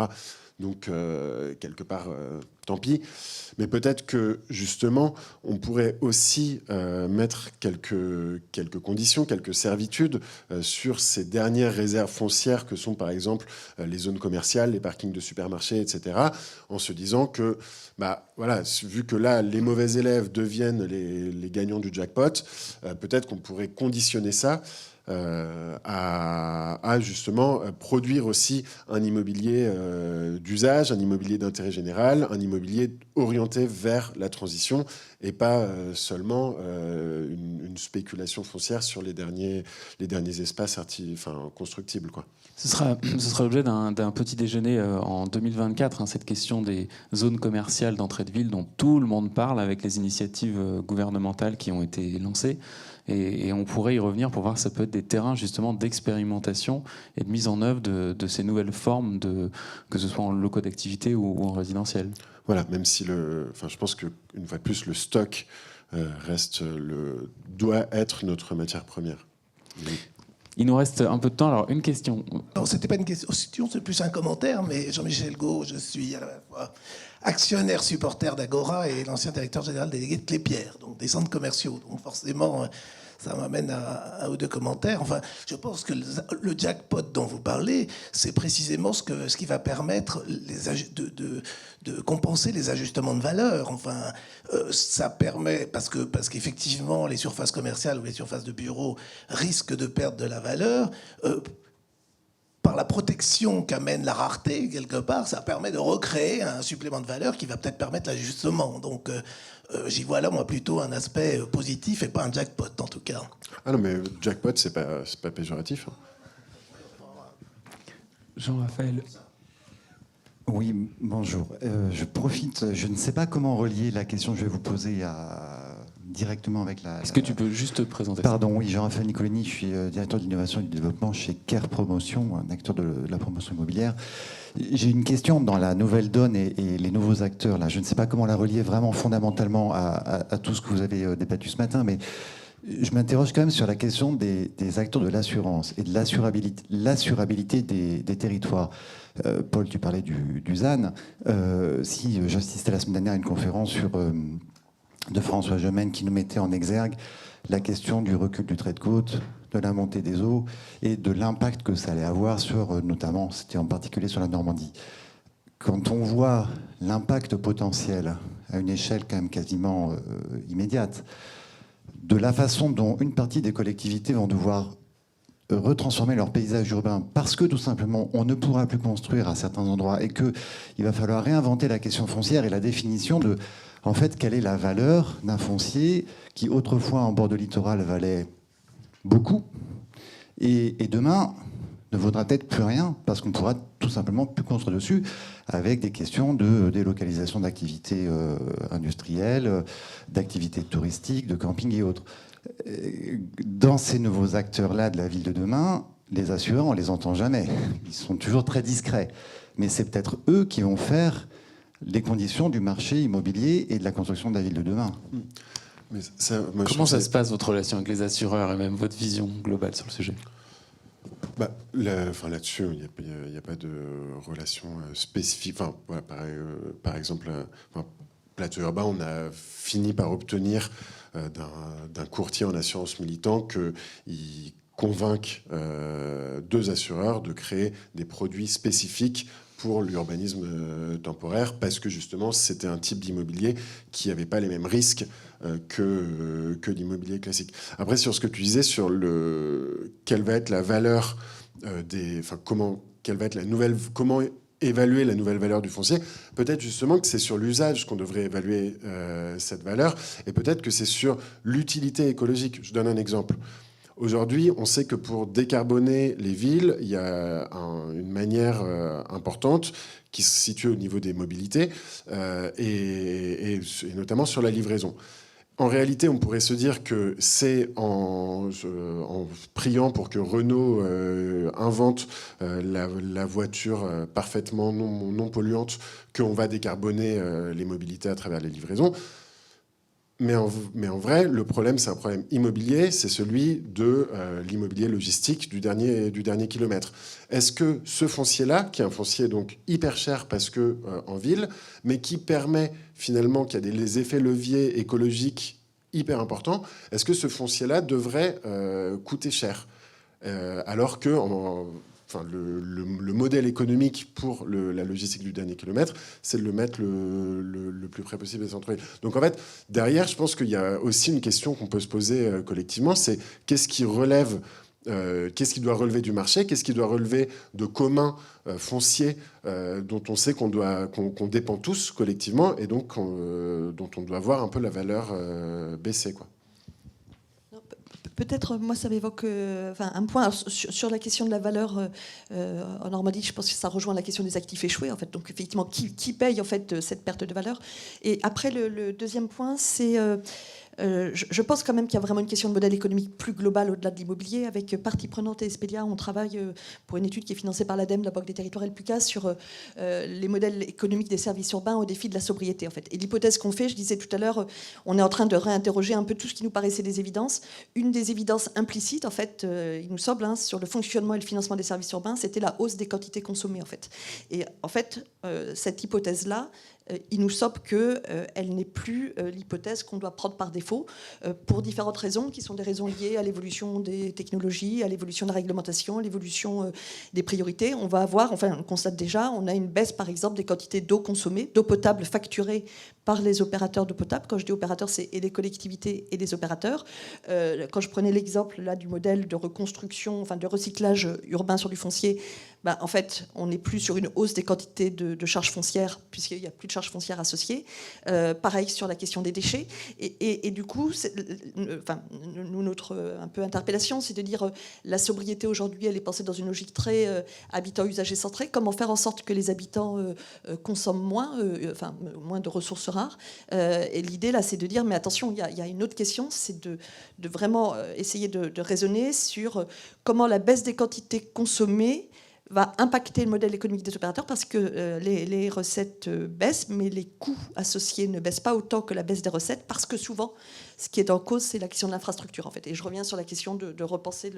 Donc, quelque part, tant pis. Mais peut-être que, justement, on pourrait aussi mettre quelques conditions, quelques servitudes sur ces dernières réserves foncières que sont, par exemple, les zones commerciales, les parkings de supermarchés, etc., en se disant que, vu que là, les mauvais élèves deviennent les gagnants du jackpot, peut-être qu'on pourrait conditionner ça à justement produire aussi un immobilier d'usage, un immobilier d'intérêt général, un immobilier orienté vers la transition et pas seulement une spéculation foncière sur les derniers espaces constructibles, quoi. Ce sera l'objet d'un petit déjeuner en 2024, cette question des zones commerciales d'entrée de ville dont tout le monde parle avec les initiatives gouvernementales qui ont été lancées. Et on pourrait y revenir pour voir si ça peut être des terrains justement d'expérimentation et de mise en œuvre de ces nouvelles formes, que ce soit en locaux d'activité ou en résidentiel. Voilà, même si je pense qu'une fois de plus, le stock doit être notre matière première. Il nous reste un peu de temps, alors une question. Non, c'était pas une question, c'est plus un commentaire, mais Jean-Michel Gault, je suis à la fois actionnaire supporter d'Agora et l'ancien directeur général délégué de Clépierre, donc des centres commerciaux. Donc forcément, ça m'amène à un ou deux commentaires. Enfin, je pense que le jackpot dont vous parlez, c'est précisément ce qui va permettre de compenser les ajustements de valeur. Enfin, ça permet, parce qu'effectivement, les surfaces commerciales ou les surfaces de bureaux risquent de perdre de la valeur. Par la protection qu'amène la rareté, quelque part, ça permet de recréer un supplément de valeur qui va peut-être permettre l'ajustement. Donc, j'y vois là, moi, plutôt un aspect positif et pas un jackpot, en tout cas. Ah non, mais jackpot, c'est pas péjoratif. Jean-Raphaël. Oui, bonjour. Je profite, je ne sais pas comment relier la question que je vais vous poser à directement avec la... Est-ce que tu peux juste te présenter? Pardon, oui, Jean-Raphaël Nicolini, je suis directeur d'innovation et du développement chez Care Promotion, un acteur de la promotion immobilière. J'ai une question dans la nouvelle donne et les nouveaux acteurs. Là, je ne sais pas comment la relier vraiment fondamentalement à tout ce que vous avez débattu ce matin, mais je m'interroge quand même sur la question des acteurs de l'assurance et de l'assurabilité des territoires. Paul, tu parlais du ZAN. Si j'assistais la semaine dernière à une conférence de François Gemène qui nous mettait en exergue la question du recul du trait de côte, de la montée des eaux et de l'impact que ça allait avoir sur, notamment, c'était en particulier sur la Normandie. Quand on voit l'impact potentiel à une échelle quand même quasiment immédiate, de la façon dont une partie des collectivités vont devoir retransformer leur paysage urbain parce que tout simplement on ne pourra plus construire à certains endroits et qu'il va falloir réinventer la question foncière et la définition de, en fait, quelle est la valeur d'un foncier qui autrefois en bord de littoral valait beaucoup et demain ne vaudra peut-être plus rien parce qu'on pourra tout simplement plus construire dessus avec des questions de délocalisation d'activités industrielles, d'activités touristiques, de camping et autres. Dans ces nouveaux acteurs-là de la ville de demain, les assureurs, on les entend jamais. Ils sont toujours très discrets. Mais c'est peut-être eux qui vont faire les conditions du marché immobilier et de la construction de la ville de demain. Mais ça, moi, Comment ça se passe, votre relation avec les assureurs et même votre vision globale sur le sujet? Là-dessus, il n'y a pas de relation spécifique. Enfin, voilà, par exemple, Plateau Urbain, on a fini par obtenir d'un courtier en assurance militant qu'il convainque 2 assureurs de créer des produits spécifiques pour l'urbanisme temporaire, parce que justement c'était un type d'immobilier qui n'avait pas les mêmes risques que l'immobilier classique. Après, sur ce que tu disais sur quelle va être la valeur comment évaluer la nouvelle valeur du foncier, peut-être justement que c'est sur l'usage qu'on devrait évaluer cette valeur, et peut-être que c'est sur l'utilité écologique. Je donne un exemple. Aujourd'hui, on sait que pour décarboner les villes, il y a une manière importante qui se situe au niveau des mobilités et notamment sur la livraison. En réalité, on pourrait se dire que c'est en priant pour que Renault invente la voiture parfaitement non polluante qu'on va décarboner les mobilités à travers les livraisons. Mais en vrai, le problème, c'est un problème immobilier, c'est celui de l'immobilier logistique du dernier kilomètre. Est-ce que ce foncier-là, qui est un foncier donc hyper cher parce que en ville, mais qui permet finalement, qui a des effets leviers écologiques hyper importants, est-ce que ce foncier-là devrait coûter cher alors que le modèle économique pour la logistique du dernier kilomètre, c'est de le mettre le plus près possible des centres-villes. Donc en fait, derrière, je pense qu'il y a aussi une question qu'on peut se poser collectivement, c'est qu'est-ce qui doit relever du marché, qu'est-ce qui doit relever de communs fonciers dont on sait qu'on dépend tous collectivement et donc dont on doit voir un peu la valeur baisser, quoi. Peut-être, moi, ça m'évoque un point alors, sur la question de la valeur en Normandie. Je pense que ça rejoint la question des actifs échoués, en fait. Donc, effectivement, qui paye en fait cette perte de valeur? Et après, le deuxième point, c'est je pense quand même qu'il y a vraiment une question de modèle économique plus global au-delà de l'immobilier. Avec Partie Prenante et Espelia, on travaille pour une étude qui est financée par l'ADEME, la Banque des Territoires et le PUCA, sur les modèles économiques des services urbains au défi de la sobriété, en fait. Et l'hypothèse qu'on fait, je disais tout à l'heure, on est en train de réinterroger un peu tout ce qui nous paraissait des évidences. Une des évidences implicites, en fait, il nous semble, sur le fonctionnement et le financement des services urbains, c'était la hausse des quantités consommées, en fait. Et en fait, cette hypothèse-là, il nous semble qu'elle n'est plus l'hypothèse qu'on doit prendre par défaut pour différentes raisons, qui sont des raisons liées à l'évolution des technologies, à l'évolution de la réglementation, à l'évolution des priorités. On va avoir, enfin on constate déjà, on a une baisse par exemple des quantités d'eau consommée, d'eau potable facturée par les opérateurs d'eau potable. Quand je dis opérateurs, c'est et les collectivités et les opérateurs. Quand je prenais l'exemple là du modèle de reconstruction, enfin de recyclage urbain sur du foncier, en fait, on n'est plus sur une hausse des quantités de charges foncières, puisqu'il n'y a plus de charge foncière associée. Pareil sur la question des déchets. Et du coup, notre un peu interpellation, c'est de dire la sobriété aujourd'hui, elle est pensée dans une logique très habitant-usager centrée. Comment faire en sorte que les habitants consomment moins de ressources rares. Et l'idée, là, c'est de dire, mais attention, il y a une autre question, c'est de vraiment essayer de raisonner sur comment la baisse des quantités consommées va impacter le modèle économique des opérateurs, parce que les recettes baissent, mais les coûts associés ne baissent pas autant que la baisse des recettes, parce que souvent, ce qui est en cause, c'est la question de l'infrastructure, en fait. Et je reviens sur la question de repenser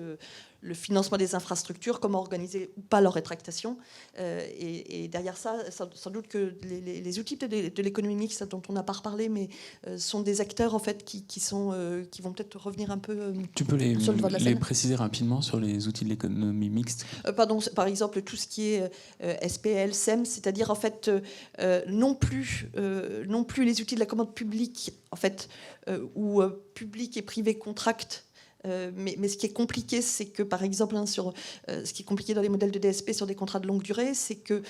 le financement des infrastructures, comment organiser ou pas leur rétractation. Et derrière ça, sans doute que les outils de l'économie mixte, dont on n'a pas reparlé, mais sont des acteurs, en fait, qui vont peut-être revenir un peu Tu peux sur le devant de la les scène. préciser rapidement sur les outils de l'économie mixte? Pardon, par exemple, tout ce qui est SPL, SEM, c'est-à-dire en fait non plus les outils de la commande publique, en fait, où public et privé contractent. Mais ce qui est compliqué, c'est que, par exemple, ce qui est compliqué dans les modèles de DSP sur des contrats de longue durée, c'est que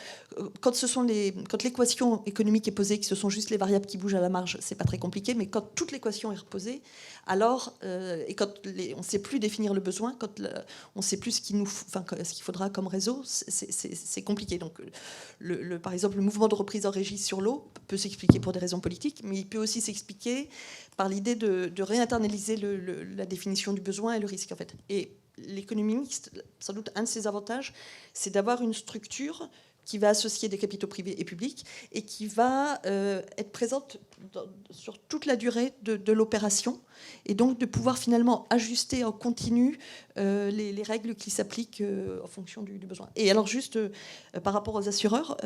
quand l'équation économique est posée, que ce sont juste les variables qui bougent à la marge, c'est pas très compliqué, mais quand toute l'équation est reposée, alors, et quand on ne sait plus définir le besoin, quand on ne sait plus ce qu'il faudra comme réseau, c'est compliqué. Donc, par exemple, le mouvement de reprise en régie sur l'eau peut s'expliquer pour des raisons politiques, mais il peut aussi s'expliquer par l'idée de réinternaliser la définition du besoin et le risque, en fait. Et l'économie mixte, sans doute un de ses avantages, c'est d'avoir une structure qui va associer des capitaux privés et publics et qui va être présente sur toute la durée de l'opération, et donc de pouvoir finalement ajuster en continu les règles qui s'appliquent en fonction du besoin. Et alors juste par rapport aux assureurs,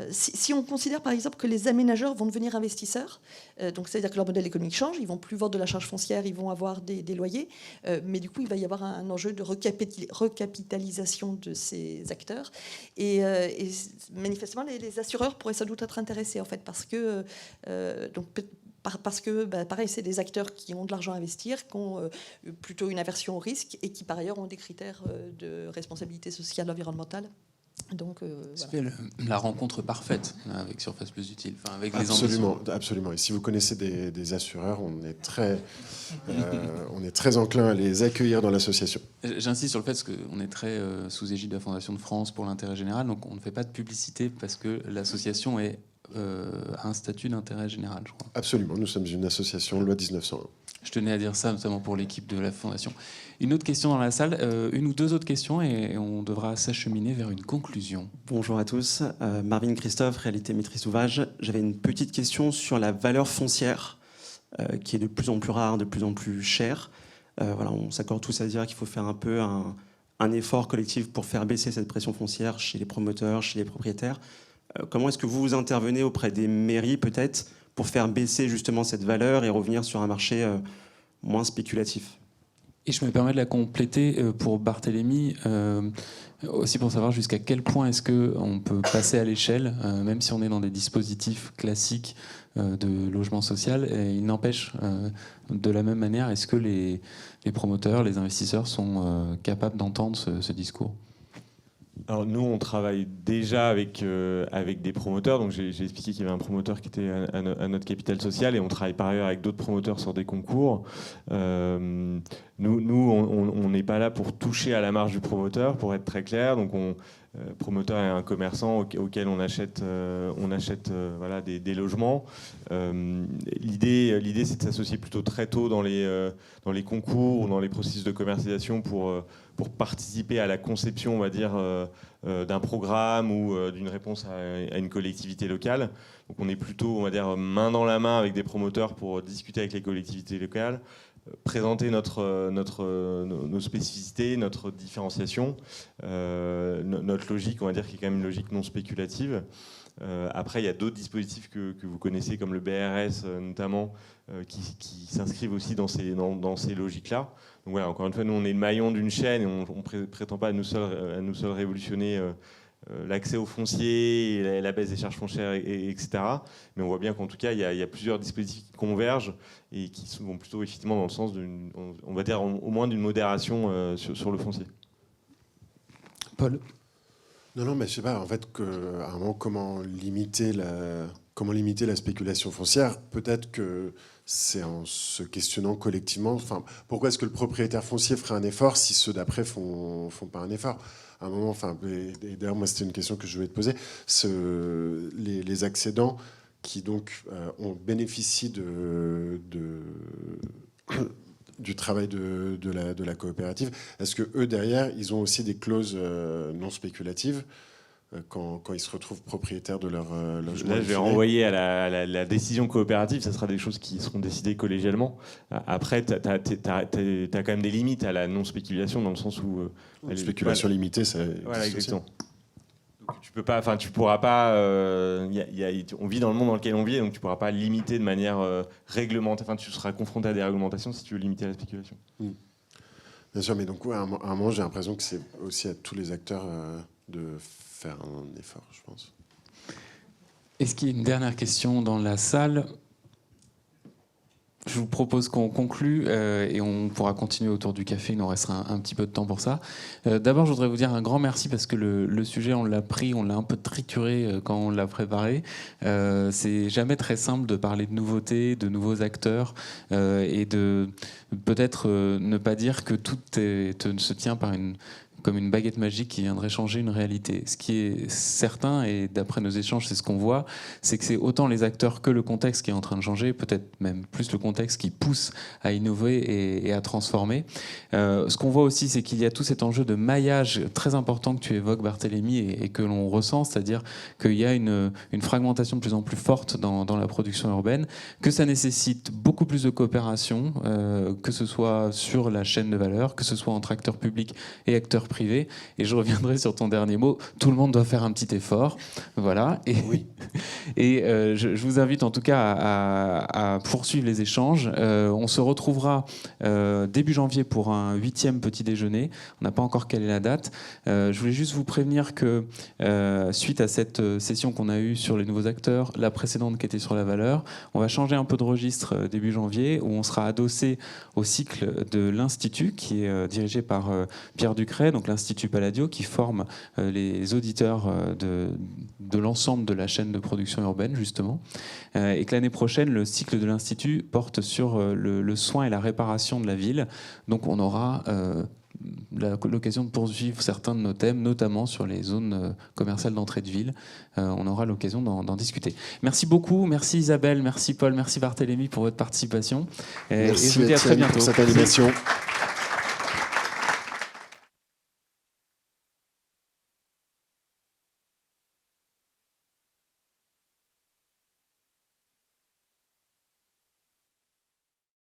si on considère par exemple que les aménageurs vont devenir investisseurs, donc c'est-à-dire que leur modèle économique change, ils vont plus vendre de la charge foncière, ils vont avoir des loyers, mais du coup il va y avoir un enjeu de recapitalisation de ces acteurs, et manifestement les assureurs pourraient sans doute être intéressés, en fait, parce que pareil, c'est des acteurs qui ont de l'argent à investir, qui ont plutôt une aversion au risque, et qui par ailleurs ont des critères de responsabilité sociale et environnementale. Donc, ça fait la rencontre parfaite avec Surface Plus Utile, avec les Absolument, absolument. Et si vous connaissez des assureurs, on est très enclin à les accueillir dans l'association. J'insiste sur le fait qu'on est très sous égide de la Fondation de France pour l'intérêt général, donc on ne fait pas de publicité parce que l'association a un statut d'intérêt général, je crois. Absolument, nous sommes une association, loi 1901. Je tenais à dire ça, notamment pour l'équipe de la Fondation. Une autre question dans la salle, une ou deux autres questions, et on devra s'acheminer vers une conclusion. Bonjour à tous, Marvin Christophe, Réalité Maîtrise Ouvrage. J'avais une petite question sur la valeur foncière, qui est de plus en plus rare, de plus en plus chère. On s'accorde tous à dire qu'il faut faire un peu un effort collectif pour faire baisser cette pression foncière chez les promoteurs, chez les propriétaires. Comment est-ce que vous intervenez auprès des mairies, peut-être, pour faire baisser justement cette valeur et revenir sur un marché moins spéculatif? Et je me permets de la compléter pour Barthélémy, aussi pour savoir jusqu'à quel point est-ce qu'on peut passer à l'échelle, même si on est dans des dispositifs classiques de logement social. Et il n'empêche, de la même manière, est-ce que les promoteurs, les investisseurs sont capables d'entendre ce discours ? Alors nous, on travaille déjà avec des promoteurs. Donc j'ai expliqué qu'il y avait un promoteur qui était à notre capital social, et on travaille par ailleurs avec d'autres promoteurs sur des concours. Nous, on n'est pas là pour toucher à la marge du promoteur, pour être très clair. Donc promoteur est un commerçant auquel on achète des logements. L'idée, c'est de s'associer plutôt très tôt dans les concours ou dans les processus de commercialisation pour participer à la conception, on va dire, d'un programme ou d'une réponse à une collectivité locale. Donc on est plutôt, on va dire, main dans la main avec des promoteurs pour discuter avec les collectivités locales, présenter nos spécificités, notre différenciation, notre logique, on va dire, qui est quand même une logique non spéculative. Après, il y a d'autres dispositifs que vous connaissez, comme le BRS notamment, qui s'inscrivent aussi dans ces logiques-là. Donc voilà, encore une fois, nous, on est le maillon d'une chaîne, et on ne prétend pas à nous seuls révolutionner l'accès au foncier, et la baisse des charges foncières, etc. Mais on voit bien qu'en tout cas, il y a plusieurs dispositifs qui convergent et qui vont plutôt effectivement dans le sens on va dire au moins d'une modération sur le foncier. Paul ? Non, mais je sais pas, en fait, à un moment, comment limiter comment limiter la spéculation foncière? Peut-être que c'est en se questionnant collectivement. Enfin, pourquoi est-ce que le propriétaire foncier ferait un effort si ceux d'après font pas un effort? À un moment, enfin, et d'ailleurs, moi, c'était une question que je voulais te poser. Les accédants qui donc bénéficient du travail de la coopérative, est-ce que eux derrière, ils ont aussi des clauses non spéculatives quand ils se retrouvent propriétaires de leur logement? Là, je vais renvoyer à la décision coopérative. Ça sera des choses qui seront décidées collégialement. Après, tu as quand même des limites à la non-spéculation, dans le sens où... Une spéculation limitée, ça existe. Voilà, exactement. Donc, tu peux pas, enfin, tu pourras pas... on vit dans le monde dans lequel on vit, donc tu pourras pas limiter de manière réglementée. Enfin, tu seras confronté à des réglementations si tu veux limiter la spéculation. Bien sûr, mais donc, ouais, à un moment, j'ai l'impression que c'est aussi à tous les acteurs de faire un effort, je pense. Est-ce qu'il y a une dernière question dans la salle? Je vous propose qu'on conclue et on pourra continuer autour du café. Il nous restera un petit peu de temps pour ça. D'abord, je voudrais vous dire un grand merci parce que le sujet, on l'a pris, on l'a un peu trituré quand on l'a préparé. C'est jamais très simple de parler de nouveautés, de nouveaux acteurs et de peut-être ne pas dire que tout se tient comme une baguette magique qui viendrait changer une réalité. Ce qui est certain, et d'après nos échanges, c'est ce qu'on voit, c'est que c'est autant les acteurs que le contexte qui est en train de changer, peut-être même plus le contexte qui pousse à innover et à transformer. Ce qu'on voit aussi, c'est qu'il y a tout cet enjeu de maillage très important que tu évoques, Barthélémy, et que l'on ressent, c'est-à-dire qu'il y a une fragmentation de plus en plus forte dans la production urbaine, que ça nécessite beaucoup plus de coopération, que ce soit sur la chaîne de valeur, que ce soit entre acteurs publics et acteurs privés. Et je reviendrai sur ton dernier mot, tout le monde doit faire un petit effort. Voilà. Et, oui. Et je vous invite en tout cas à poursuivre les échanges. On se retrouvera début janvier pour un 8e petit déjeuner. On n'a pas encore quelle est la date. Je voulais juste vous prévenir que suite à cette session qu'on a eue sur les nouveaux acteurs, la précédente qui était sur la valeur, on va changer un peu de registre début janvier, où on sera adossé au cycle de l'Institut, qui est dirigé par Pierre Ducret, donc l'Institut Palladio, qui forme les auditeurs de l'ensemble de la chaîne de production urbaine, justement. Et que l'année prochaine, le cycle de l'Institut porte sur le soin et la réparation de la ville. Donc on aura l'occasion de poursuivre certains de nos thèmes, notamment sur les zones commerciales d'entrée de ville. On aura l'occasion d'en discuter. Merci beaucoup, merci Isabelle, merci Paul, merci Barthélémy pour votre participation. Merci et je vous dis à très bientôt pour cette animation.